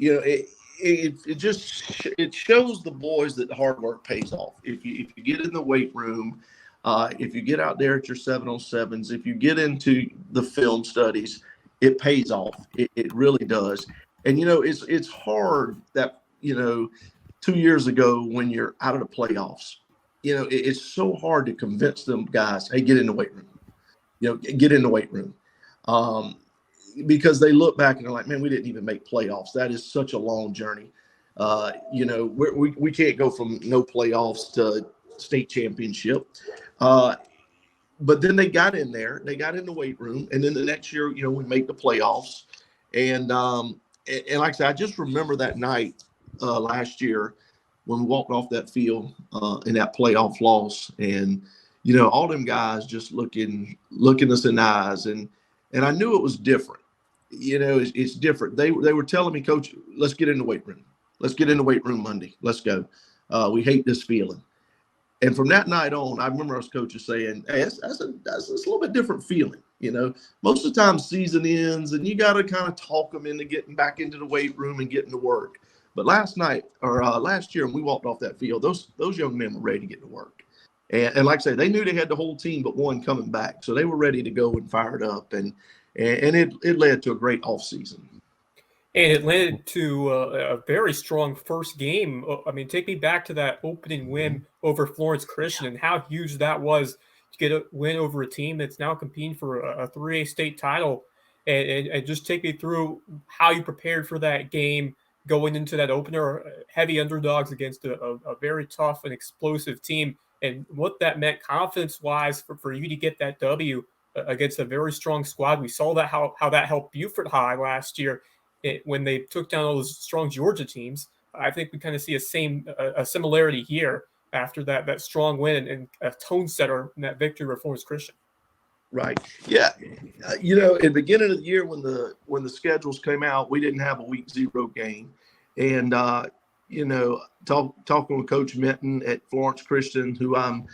It shows the boys that the hard work pays off. If you get in the weight room, if you get out there at your 7-on-7s, if you get into the film studies, it pays off. It really does. And it's hard that 2 years ago when you're out of the playoffs, it's so hard to convince them guys, hey, get in the weight room. Get in the weight room. Because they look back and they're like, man, we didn't even make playoffs. That is such a long journey. We can't go from no playoffs to state championship. But then they got in there. They got in the weight room. And then the next year, we make the playoffs. And like I said, I just remember that night last year when we walked off that field in that playoff loss. And, all them guys just looking us in the eyes. And I knew it was different. It's different. They were telling me, Coach, let's get in the weight room. Let's get in the weight room Monday. Let's go. We hate this feeling. And from that night on, I remember us coaches saying, hey, that's a little bit different feeling. Most of the time season ends and you got to kind of talk them into getting back into the weight room and getting to work. But last year, when we walked off that field, those young men were ready to get to work. And like I say, they knew they had the whole team but one coming back. So they were ready to go and fired up. And it led to a great offseason. And it led to a very strong first game. I mean, take me back to that opening win over Florence Christian and how huge that was to get a win over a team that's now competing for a 3A state title. And just take me through how you prepared for that game going into that opener, heavy underdogs against a very tough and explosive team, and what that meant confidence-wise for you to get that W against a very strong squad. We saw that how that helped Beaufort High last year when they took down all those strong Georgia teams. I think we kind of see a similarity here after that strong win and a tone setter in that victory over Florence Christian. Right. Yeah. At the beginning of the year when the schedules came out, we didn't have a week 0 game. And, talking with Coach Minton at Florence Christian, who I'm,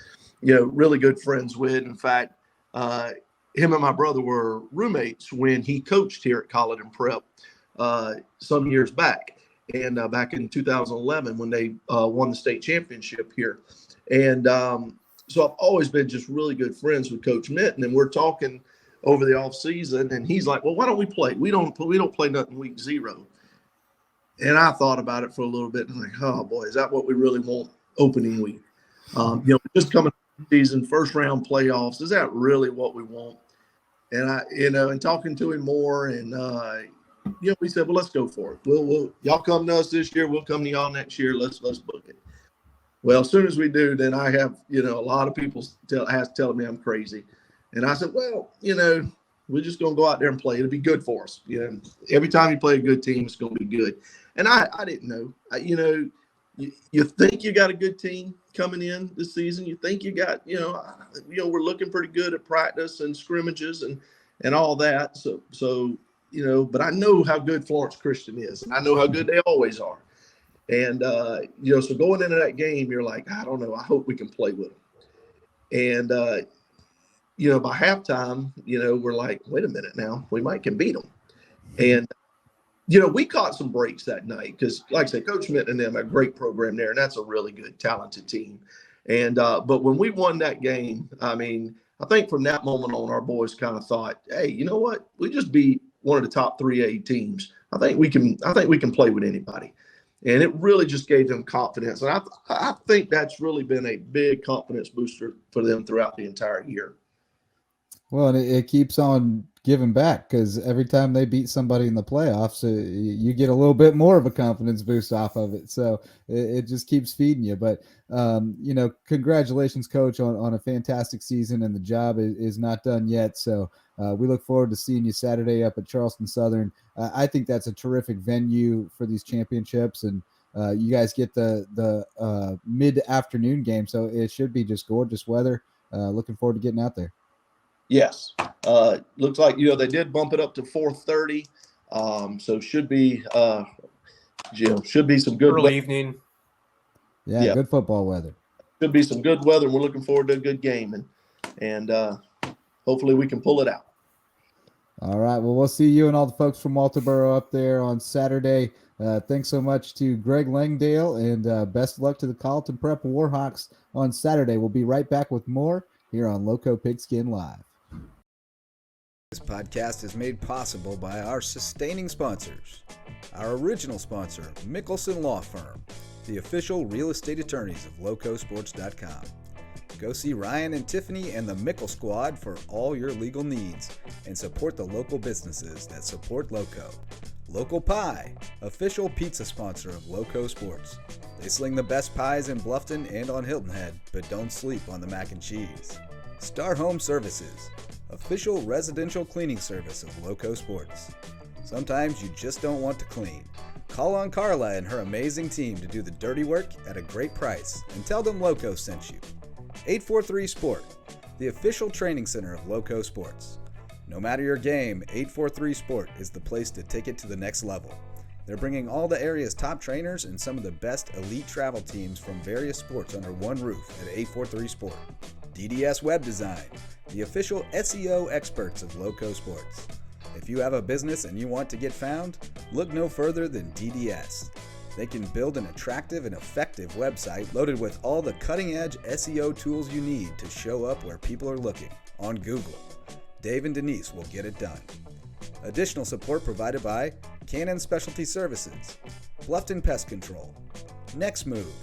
really good friends with. In fact, him and my brother were roommates when he coached here at Collin Prep some years back. and back in 2011 when they won the state championship here. And so I've always been just really good friends with Coach Minton, and we're talking over the off season, and he's like, well, why don't we play? We don't play nothing week 0. And I thought about it for a little bit, and I'm like, oh boy, is that what we really want opening week? Just coming season, first round playoffs, is that really what we want? And and talking to him more, and we said, well, let's go for it. We'll y'all come to us this year, we'll come to y'all next year. Let's book it. Well, as soon as we do, then I have a lot of people telling me I'm crazy, and I said, well, we're just gonna go out there and play. It'll be good for us. Every time you play a good team, it's gonna be good. And I didn't know. You think you got a good team coming in this season. You think you got, we're looking pretty good at practice and scrimmages and all that. So but I know how good Florence Christian is, and I know how good they always are. And so going into that game, you're like, I don't know. I hope we can play with them. And by halftime, we're like, wait a minute now, we can beat them. And we caught some breaks that night because, like I said, Coach Minton and them have a great program there, and that's a really good, talented team. And but when we won that game, I think from that moment on, our boys kind of thought, hey, you know what? We just beat one of the top 3A teams. I think we can play with anybody. And it really just gave them confidence. And I think that's really been a big confidence booster for them throughout the entire year. Well, and it keeps on giving back because every time they beat somebody in the playoffs, you get a little bit more of a confidence boost off of it. So it just keeps feeding you. But, congratulations, Coach, on a fantastic season, and the job is not done yet. So we look forward to seeing you Saturday up at Charleston Southern. I think that's a terrific venue for these championships, and you guys get the mid-afternoon game, so it should be just gorgeous weather. Looking forward to getting out there. Yes. Looks like, they did bump it up to 4:30. So should be some good early evening. Yeah, good football weather. Should be some good weather. We're looking forward to a good game, and hopefully we can pull it out. All right. Well, we'll see you and all the folks from Walterboro up there on Saturday. Thanks so much to Greg Langdale, and best of luck to the Colleton Prep Warhawks on Saturday. We'll be right back with more here on Lowco Pigskin Live. This podcast is made possible by our sustaining sponsors. Our original sponsor, Mickelson Law Firm, the official real estate attorneys of LowcoSports.com. Go see Ryan and Tiffany and the Mickle Squad for all your legal needs, and support the local businesses that support Lowco. Local Pie, official pizza sponsor of Lowco Sports. They sling the best pies in Bluffton and on Hilton Head, but don't sleep on the mac and cheese. Star Home Services, official residential cleaning service of Lowco Sports. Sometimes you just don't want to clean. Call on Carla and her amazing team to do the dirty work at a great price, and tell them Lowco sent you. 843 Sport, the official training center of Lowco Sports. No matter your game, 843 Sport is the place to take it to the next level. They're bringing all the area's top trainers and some of the best elite travel teams from various sports under one roof at 843 Sport. DDS Web Design, the official SEO experts of Lowco Sports. If you have a business and you want to get found, look no further than DDS. They can build an attractive and effective website loaded with all the cutting-edge SEO tools you need to show up where people are looking, on Google. Dave and Denise will get it done. Additional support provided by Cannon Specialty Services, Bluffton Pest Control, Next Move,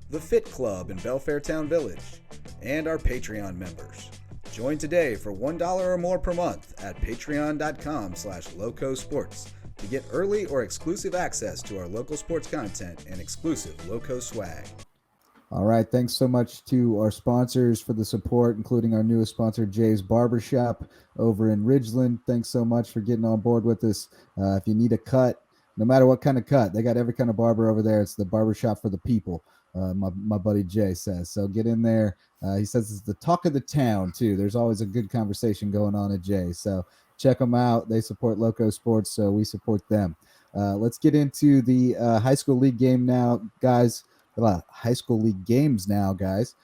The Fit Club in Belfair Town Village, and our Patreon members. Join today for $1 or more per month at patreon.com/LowcoSports to get early or exclusive access to our local sports content and exclusive Lowco swag. All right, thanks so much to our sponsors for the support, including our newest sponsor, Jay's Barbershop over in Ridgeland. Thanks so much for getting on board with us. If you need a cut, no matter what kind of cut, they got every kind of barber over there. It's the barbershop for the people, my buddy Jay says. So get in there. He says it's the talk of the town, too. There's always a good conversation going on at Jay. So check them out. They support Lowco Sports, so we support them. Let's get into the high school league game now, guys. High school league games now, guys.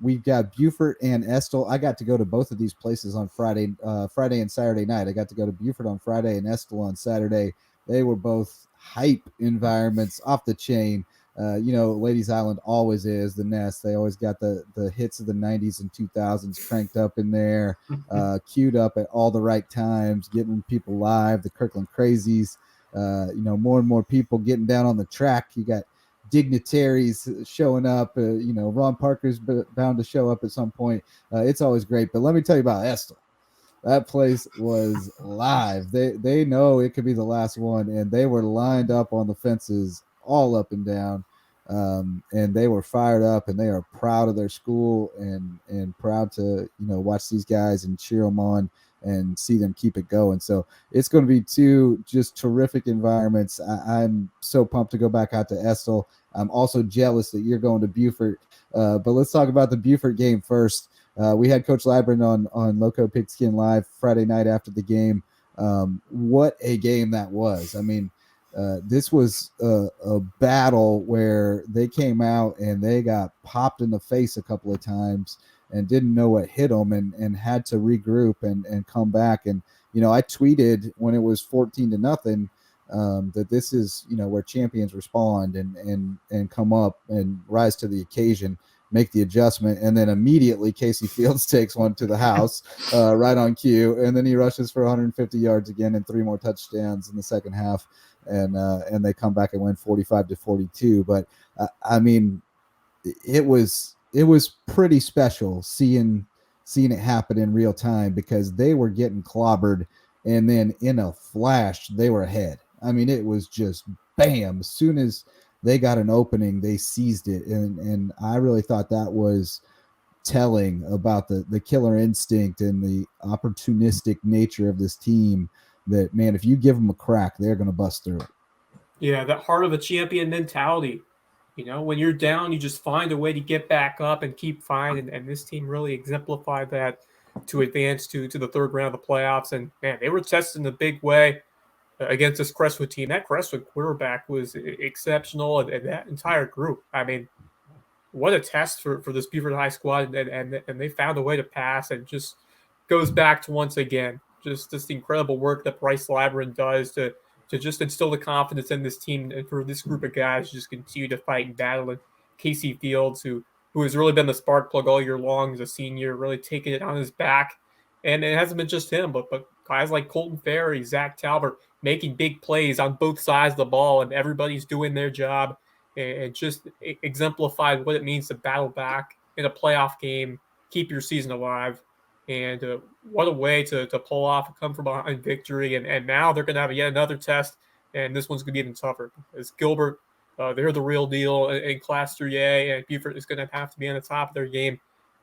We've got Beaufort and Estill. I got to go to both of these places on Friday and Saturday night. I got to go to Beaufort on Friday and Estill on Saturday. They were both hype environments off the chain. Ladies Island always is the nest. They always got the hits of the 90s and 2000s cranked up in there, queued up at all the right times, getting people live, the Kirkland Crazies, more and more people getting down on the track. You got dignitaries showing up, Ron Parker's bound to show up at some point. It's always great. But let me tell you about Estill. That place was live. They know it could be the last one, and they were lined up on the fences all up and down, and they were fired up, and they are proud of their school and proud to watch these guys and cheer them on and see them keep it going. So it's going to be two just terrific environments. I'm so pumped to go back out to Estill. I'm also jealous that you're going to Beaufort, but let's talk about the Beaufort game first. We had Coach Labrin on Lowco Pigskin Live Friday night after the game. What a game that was. I mean, this was a battle where they came out and they got popped in the face a couple of times and didn't know what hit them and had to regroup and come back. And, I tweeted when it was 14-0 that this is, where champions respond and come up and rise to the occasion, make the adjustment, and then immediately Casey Fields takes one to the house right on cue, and then he rushes for 150 yards again and 3 more touchdowns in the second half, and they come back and win 45-42. But I mean, it was pretty special seeing it happen in real time, because they were getting clobbered, and then in a flash they were ahead. I mean, it was just bam. As soon as they got an opening, they seized it. And I really thought that was telling about the killer instinct and the opportunistic nature of this team, that, man, if you give them a crack, they're going to bust through it. Yeah, that heart of a champion mentality. When you're down, you just find a way to get back up and keep fighting. And this team really exemplified that to advance to the third round of the playoffs. And, man, they were tested in a big way against this Crestwood team. That Crestwood quarterback was exceptional, and that entire group. I mean, what a test for this Beaufort High squad, and they found a way to pass, and just goes back to, once again, just this incredible work that Bryce Labrin does to just instill the confidence in this team, and for this group of guys to just continue to fight and battle. And Casey Fields, who has really been the spark plug all year long as a senior, really taking it on his back. And it hasn't been just him, but guys like Colton Ferry, Zach Talbert, making big plays on both sides of the ball, and everybody's doing their job, and just exemplified what it means to battle back in a playoff game, keep your season alive. And what a way to pull off a come-from-behind victory. And now they're going to have yet another test, and this one's going to be even tougher. As Gilbert, they're the real deal in Class 3A, and Beaufort is going to have to be on the top of their game.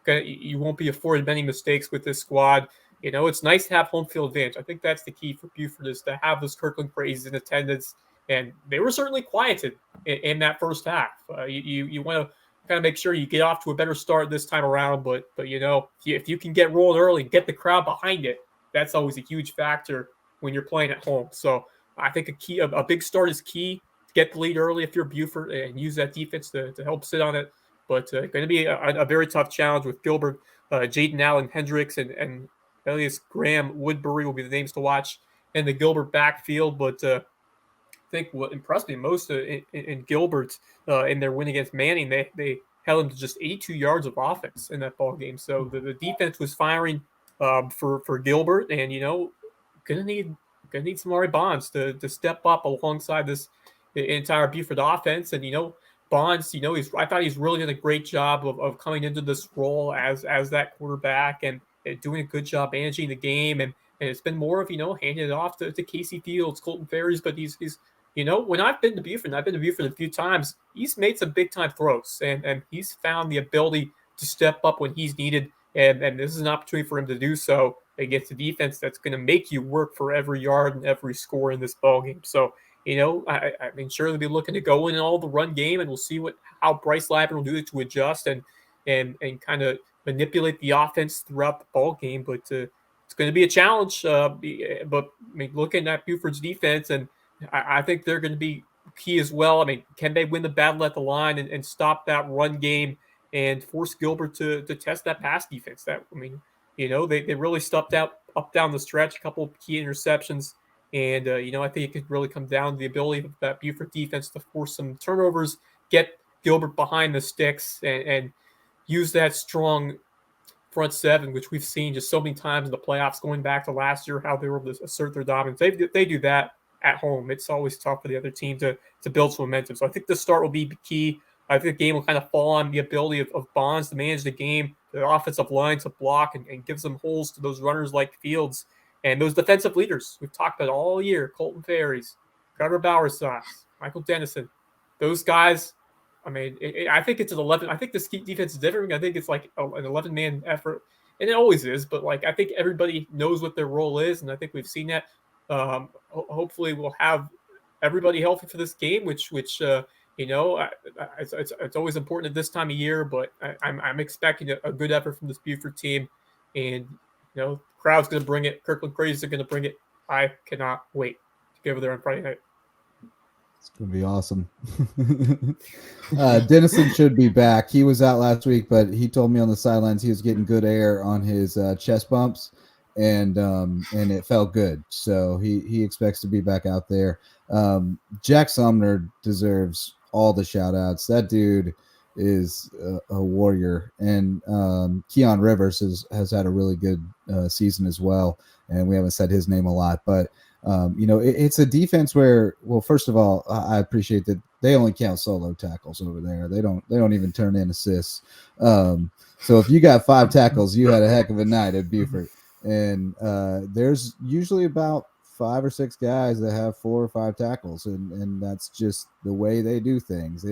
You won't be afforded many mistakes with this squad. It's nice to have home field advantage. I think that's the key for Beaufort, is to have those Kirkland Crazies in attendance, and they were certainly quieted in that first half. You want to kind of make sure you get off to a better start this time around, but if you can get rolling early, get the crowd behind it, that's always a huge factor when you're playing at home. So I think a big start is key. Get the lead early if you're Beaufort, and use that defense to help sit on it. But going to be a very tough challenge with Gilbert, Jaden Allen Hendricks, and Elias Graham Woodbury will be the names to watch in the Gilbert backfield. But I think what impressed me most in Gilbert in their win against Manning, they held him to just 82 yards of offense in that ball game. So the defense was firing for Gilbert, and gonna need some Ari Bonds to step up alongside this entire Beaufort offense. And Bonds, I thought he's really done a great job of coming into this role as that quarterback, and doing a good job managing the game. And it's been more of, handing it off to Casey Fields, Colton Ferries. But he's when I've been to Beaufort, and I've been to Beaufort a few times, he's made some big-time throws, and he's found the ability to step up when he's needed. And this is an opportunity for him to do so against a defense that's going to make you work for every yard and every score in this ballgame. So, I mean, sure, they'll be looking to go in all the run game, and we'll see how Bryce Labrin will do it to adjust and kind of manipulate the offense throughout the ball game. But it's going to be a challenge. But I mean, looking at Beaufort's defense, and I think they're going to be key as well. I mean, can they win the battle at the line and stop that run game and force Gilbert to test that pass defense? They really stepped out up down the stretch, a couple of key interceptions And, I think it could really come down to the ability of that Buford defense to force some turnovers, get Gilbert behind the sticks, and use that strong front seven, which we've seen just so many times in the playoffs going back to last year, how they were able to assert their dominance. They do that at home. It's always tough for the other team to build some momentum. So I think the start will be key. I think the game will kind of fall on the ability of Bonds to manage the game, the offensive line to block and give some holes to those runners like Fields and those defensive leaders we've talked about all year, Colton Ferries, Trevor Bowersox, Michael Dennison. Those guys, I mean, I think it's an 11. I think this defense is different. I think it's like an 11-man effort, and it always is. But like, I think everybody knows what their role is, and I think we've seen that. Hopefully, we'll have everybody healthy for this game, which it's always important at this time of year. But I'm expecting a good effort from this Buford team, and crowd's going to bring it. Kirkland Crazies are going to bring it. I cannot wait to get over there on Friday night. It's going to be awesome. Dennison should be back. He was out last week, but he told me on the sidelines he was getting good air on his chest bumps, and it felt good. So he expects to be back out there. Jack Sumner deserves all the shout-outs. That dude is a warrior. And Keon Rivers has had a really good season as well, and we haven't said his name a lot, but it's a defense where, well, first of all, I appreciate that they only count solo tackles over there. They don't even turn in assists. So if you got 5 tackles, you had a heck of a night at Buford. And there's usually about 5 or 6 guys that have 4 or 5 tackles, and that's just the way they do things.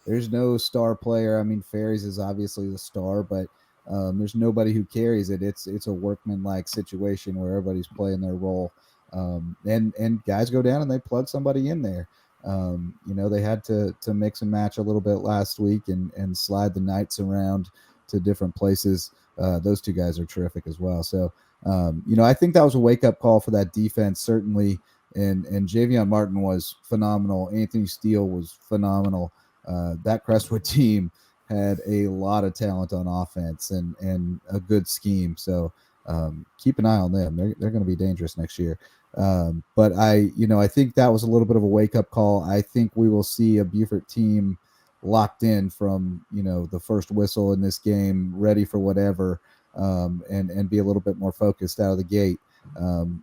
There's no star player. I mean, Ferries is obviously the star, but there's nobody who carries it. It's a workman-like situation where everybody's playing their role. And guys go down and they plug somebody in there. They had to mix and match a little bit last week and slide the Knights around to different places. Those 2 guys are terrific as well. So, I think that was a wake-up call for that defense, certainly. And Javion Martin was phenomenal. Anthony Steele was phenomenal. That Crestwood team had a lot of talent on offense and a good scheme. So keep an eye on them. They're going to be dangerous next year. But I think that was a little bit of a wake-up call. I think we will see a Buford team locked in from, the first whistle in this game, ready for whatever, and be a little bit more focused out of the gate.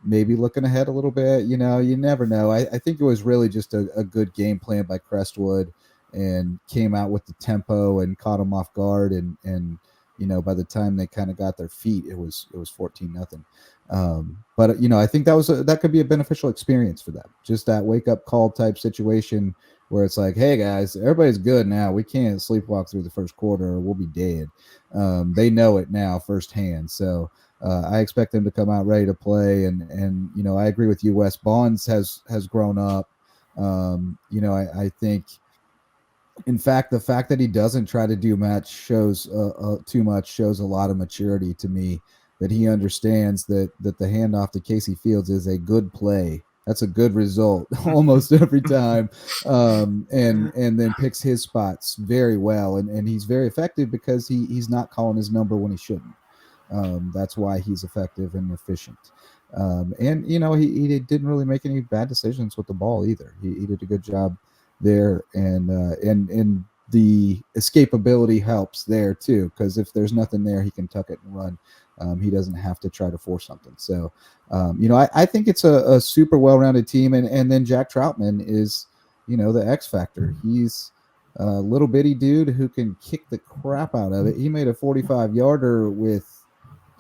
Maybe looking ahead a little bit, you never know. I think it was really just a good game plan by Crestwood, and came out with the tempo and caught them off guard. And by the time they kind of got their feet, it was 14-0. But I think that could be a beneficial experience for them. Just that wake up call type situation where it's like, hey guys, everybody's good now. We can't sleepwalk through the first quarter or we'll be dead. They know it now firsthand. So I expect them to come out ready to play. And I agree with you, Wes. Bonds has grown up. I think, in fact, the fact that he doesn't try to do much shows too much shows a lot of maturity to me, that he understands that the handoff to Casey Fields is a good play. That's a good result almost every time. And then picks his spots very well. And he's very effective because he's not calling his number when he shouldn't. That's why he's effective and efficient. And he didn't really make any bad decisions with the ball either. He did a good job there, and the escapability helps there too, because if there's nothing there, he can tuck it and run. He doesn't have to try to force something. So I think it's a super well-rounded team, and then Jack Troutman is the X factor. He's a little bitty dude who can kick the crap out of it. He made a 45-yarder with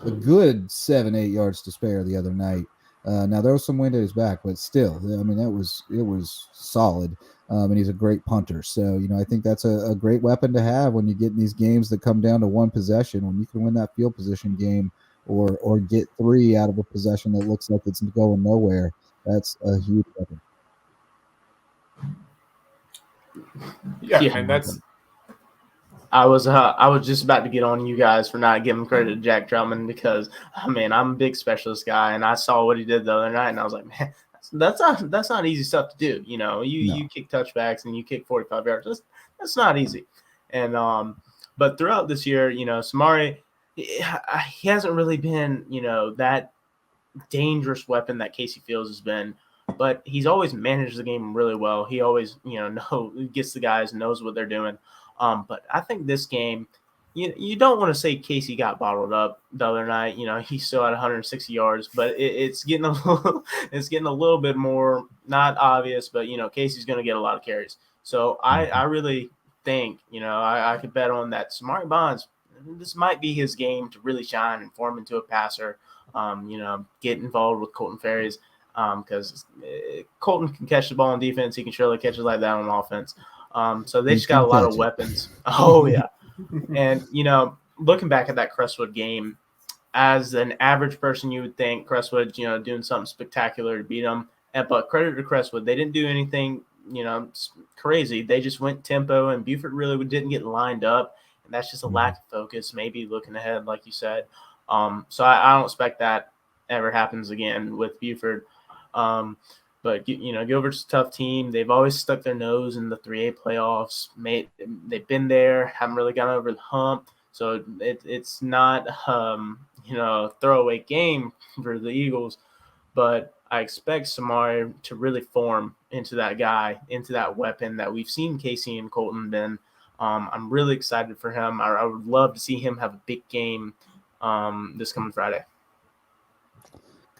a good 7-8 yards to spare the other night. Now there was some wind at his back, but still, I mean, it was solid. And he's a great punter. So, I think that's a great weapon to have when you get in these games that come down to one possession, when you can win that field position game or get 3 out of a possession that looks like it's going nowhere. That's a huge weapon. Yeah, and that's. I was just about to get on you guys for not giving credit to Jack Troutman, because I'm a big specialist guy, and I saw what he did the other night, and I was like, man, that's not easy stuff to do. You kick touchbacks and you kick 45 yards. That's not easy. And but throughout this year, Samari, he hasn't really been that dangerous weapon that Casey Fields has been but he's always managed the game really well. He always, gets the guys, knows what they're doing. But I think this game, you don't want to say Casey got bottled up the other night. He still had 160 yards, but it's getting a little bit more not obvious. But Casey's going to get a lot of carries. So I really think I could bet on that. Samari Bonds, this might be his game to really shine and form into a passer. Get involved with Colton Ferries because Colton can catch the ball on defense. He can surely catch it like that on offense. So they just got a lot of weapons. Oh yeah. And, looking back at that Crestwood game, as an average person, you would think Crestwood, doing something spectacular to beat them. But credit to Crestwood, they didn't do anything, crazy. They just went tempo, and Buford really didn't get lined up. And that's just a lack of focus, maybe looking ahead, like you said. So I don't expect that ever happens again with Buford. But, Gilbert's a tough team. They've always stuck their nose in the 3A playoffs. They've been there, haven't really gotten over the hump. So it's not, a throwaway game for the Eagles. But I expect Samari to really form into that guy, into that weapon that we've seen Casey and Colton been. I'm really excited for him. I would love to see him have a big game this coming Friday.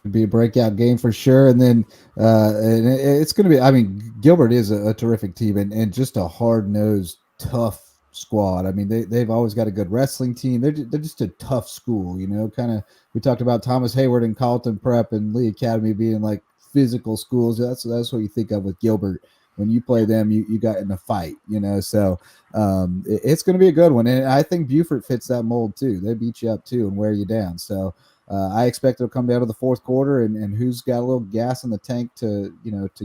Could be a breakout game for sure. And then and it's going to be, I mean, Gilbert is a terrific team and just a hard-nosed, tough squad. I mean, they've always got a good wrestling team. They're just a tough school, kind of. We talked about Thomas Hayward and Carlton Prep and Lee Academy being like physical schools. That's what you think of with Gilbert. When you play them, you got in a fight, so it's going to be a good one. And I think Buford fits that mold too. They beat you up too and wear you down. So I expect it'll come down to the fourth quarter and who's got a little gas in the tank to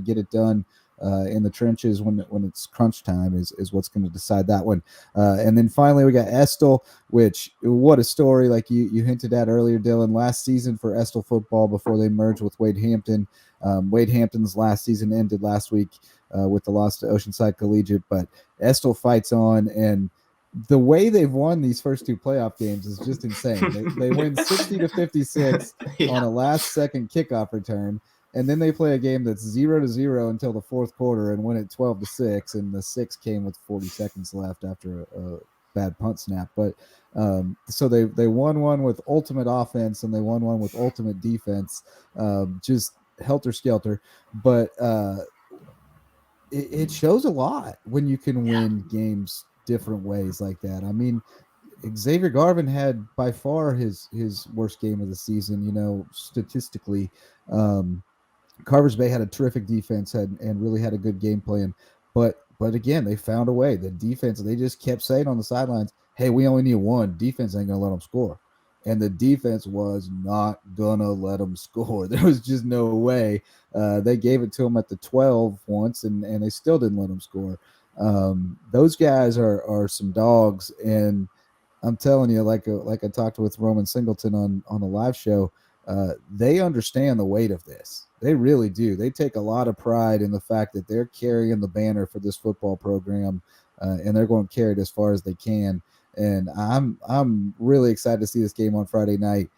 get it done in the trenches when it's crunch time is what's going to decide that one. And then finally we got Estill, which what a story, like you hinted at earlier, Dylan. Last season for Estill football before they merged with Wade Hampton. Wade Hampton's last season ended last week with the loss to Oceanside Collegiate, but Estill fights on, and the way they've won these first two playoff games is just insane. They win 60-56 on a last-second kickoff return, and then they play a game that's 0-0 until the fourth quarter and win it 12-6, and the 6 came with 40 seconds left after a bad punt snap. But so they won one with ultimate offense, and they won one with ultimate defense, just helter-skelter. But it shows a lot when you can win games different ways like that. I mean, Xavier Garvin had by far his worst game of the season, statistically. Carvers Bay had a terrific defense and really had a good game plan. But again, they found a way. The defense, they just kept saying on the sidelines, hey, we only need one. Defense ain't going to let them score. And the defense was not going to let them score. There was just no way. They gave it to them at the 12 once, and they still didn't let them score. Those guys are some dogs, and I'm telling you, like I talked with Roman Singleton on a live show, they understand the weight of this. They really do. They take a lot of pride in the fact that they're carrying the banner for this football program, and they're going to carry it as far as they can. And I'm really excited to see this game on Friday night.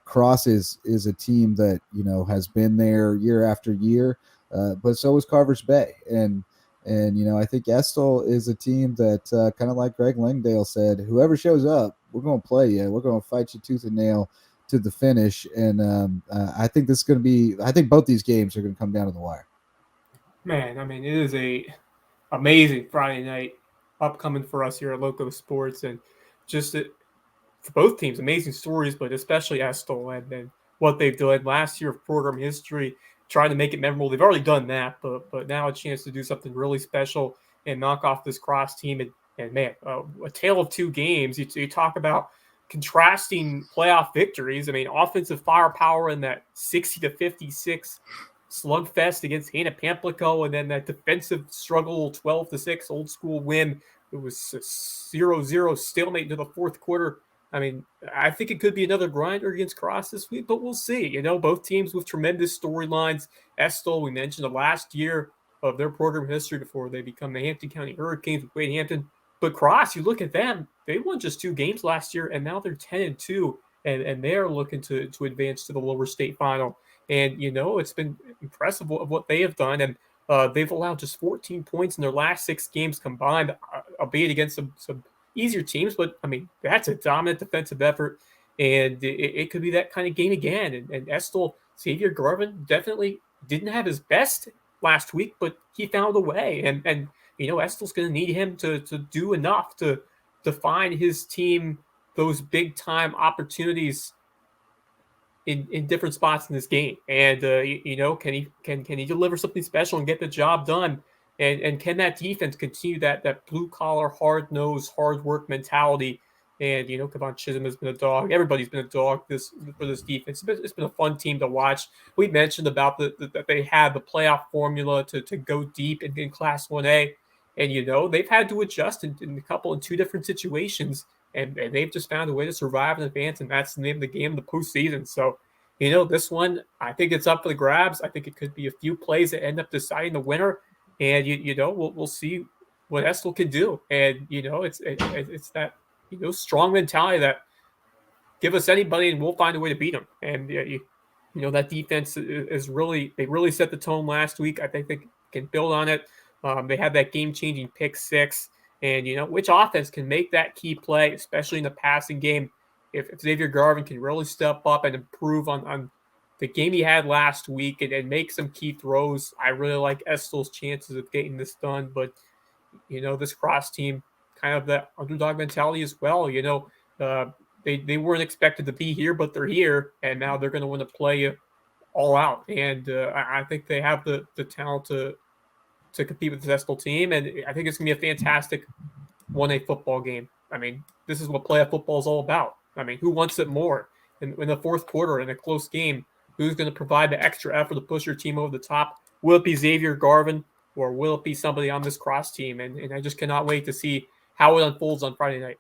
Cross is a team that has been there year after year, but so is Carvers Bay, and I think Estill is a team that kind of like Greg Langdale said, whoever shows up, we're going to play you. We're going to fight you tooth and nail to the finish. And I think this is going to be. I think both these games are going to come down to the wire. Man, I mean, it is a amazing Friday night upcoming for us here at Lowco Sports, and just for both teams, amazing stories, but especially Estill and what they've done last year of program history, trying to make it memorable. They've already done that, but now a chance to do something really special and knock off this Cross team. And man, a tale of two games. You talk about contrasting playoff victories. I mean, offensive firepower in that 60-56 slugfest against Hannah Pamplico, and then that defensive struggle 12-6 old school win. It was a 0-0 stalemate into the fourth quarter. I mean, I think it could be another grinder against Cross this week, but we'll see. Both teams with tremendous storylines. Estill, we mentioned the last year of their program history before they become the Hampton County Hurricanes with Wade Hampton. But Cross, you look at them, they won just 2 games last year, and now they're 10-2, and they're looking to advance to the lower state final. And, it's been impressive of what they have done. And they've allowed just 14 points in their last 6 games combined, albeit against some easier teams. But, I mean, that's a dominant defensive effort. And it could be that kind of game again. And Estill, Xavier Garvin definitely didn't have his best last week, but he found a way. And Estill's going to need him to do enough to find his team those big time opportunities in different spots in this game. And can he deliver something special and get the job done? And can that defense continue that blue collar, hard nosed, hard work mentality? And Kevon Chisholm has been a dog. Everybody's been a dog for this defense. It's been a fun team to watch. We mentioned about that they had the playoff formula to go deep in Class 1A, and they've had to adjust in 2 different situations, and they've just found a way to survive and advance, and that's the name of the game, the postseason. So, this one, I think it's up for the grabs. I think it could be a few plays that end up deciding the winner, and we'll see what Estill can do. And it's that strong mentality that give us anybody and we'll find a way to beat them. And that defense is they really set the tone last week. I think they can build on it. They had that game-changing pick 6, and which offense can make that key play, especially in the passing game. If Xavier Garvin can really step up and improve on the game he had last week and make some key throws, I really like Estill's chances of getting this done. But this cross team, kind of that underdog mentality as well. They weren't expected to be here, but they're here, and now they're going to want to play all out. And I think they have the talent to compete with the Estill team, and I think it's going to be a fantastic 1A football game. I mean, this is what playoff football is all about. I mean, who wants it more? In the fourth quarter, in a close game, who's going to provide the extra effort to push your team over the top? Will it be Xavier Garvin, or will it be somebody on this cross team? And I just cannot wait to see how it unfolds on Friday night.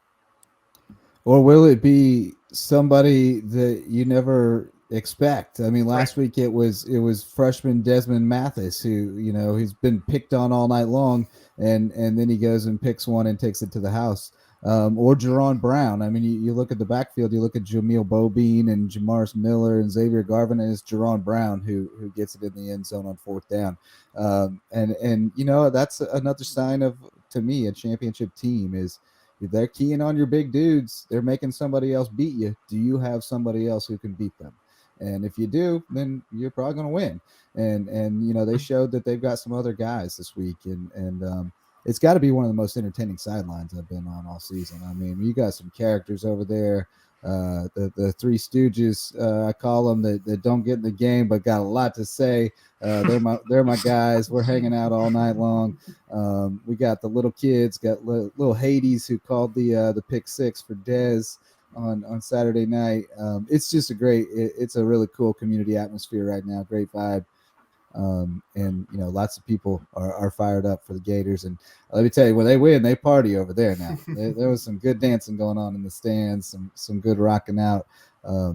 Or will it be somebody that you never expect? I mean, last week it was freshman Desmond Mathis, who he's been picked on all night long, and then he goes and picks one and takes it to the house. Or Jerron Brown. I mean, you look at the backfield, you look at Jameel Bobine and Jamaris Miller and Xavier Garvin, and it's Jerron Brown who gets it in the end zone on 4th down. And that's another sign of, to me, a championship team is, if they're keying on your big dudes, they're making somebody else beat you. Do you have somebody else who can beat them? And if you do, then you're probably going to win. And they showed that they've got some other guys this week, and it's got to be one of the most entertaining sidelines I've been on all season. I mean, you got some characters over there. The Three Stooges, I call them, that don't get in the game but got a lot to say. They're my guys. We're hanging out all night long. We got the little kids, got little Hades, who called the pick 6 for Dez on Saturday night. It's just it's a really cool community atmosphere right now. Great vibe. And lots of people are fired up for the Gators, and let me tell you, when they win, they party over there now. There was some good dancing going on in the stands, some good rocking out.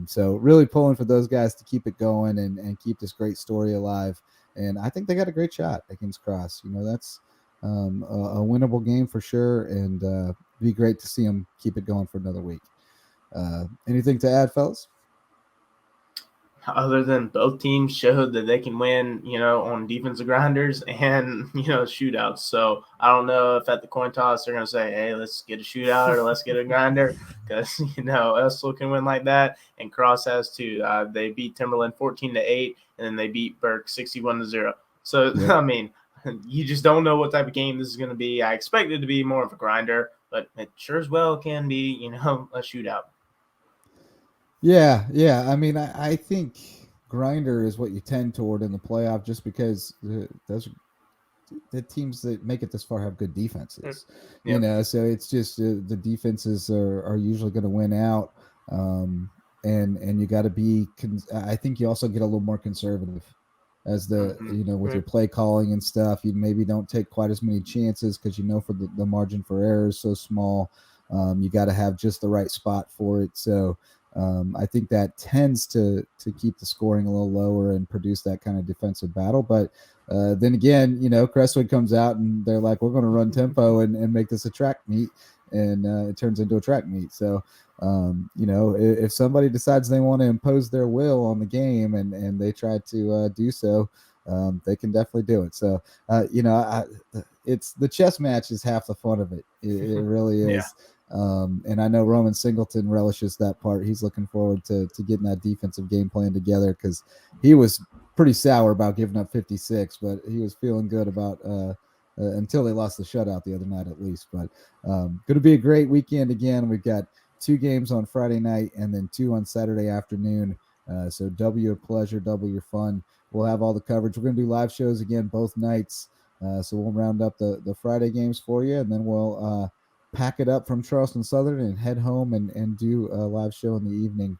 So really pulling for those guys to keep it going and keep this great story alive. And I think they got a great shot against Cross. That's a winnable game for sure, and be great to see them keep it going for another week. Anything to add, fellas? Other than both teams showed that they can win, on defensive grinders and, shootouts. So I don't know if at the coin toss they're going to say, hey, let's get a shootout or let's get a grinder, because, Estill can win like that. And Cross has too. They beat Timberland 14-8, and then they beat Burke 61-0. So, yeah. I mean, you just don't know what type of game this is going to be. I expect it to be more of a grinder, but it sure as well can be, a shootout. Yeah. I mean, I think grinder is what you tend toward in the playoff, just because the teams that make it this far have good defenses. Yep. So it's just the defenses are usually going to win out, and you got to be. I think you also get a little more conservative as with your play calling and stuff. You maybe don't take quite as many chances because for the margin for error is so small. You got to have just the right spot for it. So. I think that tends to keep the scoring a little lower and produce that kind of defensive battle. But then again, Crestwood comes out and they're like, we're going to run tempo and make this a track meet. and it turns into a track meet. So, if somebody decides they want to impose their will on the game and they try to do so, they can definitely do it. So, it's the chess match is half the fun of it. It really is. And I know Roman Singleton relishes that part. He's looking forward to getting that defensive game plan together because he was pretty sour about giving up 56, but he was feeling good about until they lost the shutout the other night at least. But going to be a great weekend again. We've got 2 games on Friday night and then 2 on Saturday afternoon. So double your pleasure, double your fun. We'll have all the coverage. We're going to do live shows again both nights. So we'll round up the Friday games for you, and then we'll pack it up from Charleston Southern and head home and do a live show in the evening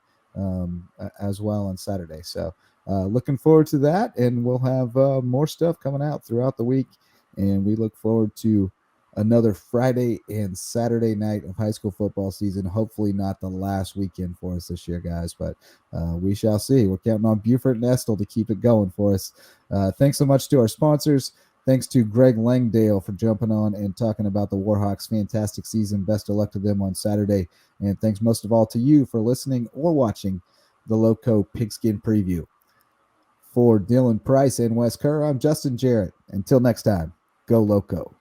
as well on Saturday. So looking forward to that, and we'll have more stuff coming out throughout the week. And we look forward to another Friday and Saturday night of high school football season. Hopefully not the last weekend for us this year, guys, but we shall see. We're counting on Buford and Estill to keep it going for us. Thanks so much to our sponsors. Thanks to Greg Langdale for jumping on and talking about the Warhawks' fantastic season. Best of luck to them on Saturday. And thanks most of all to you for listening or watching the Lowco Pigskin Preview. For Dylan Price and Wes Kerr, I'm Justin Jarrett. Until next time, go Lowco.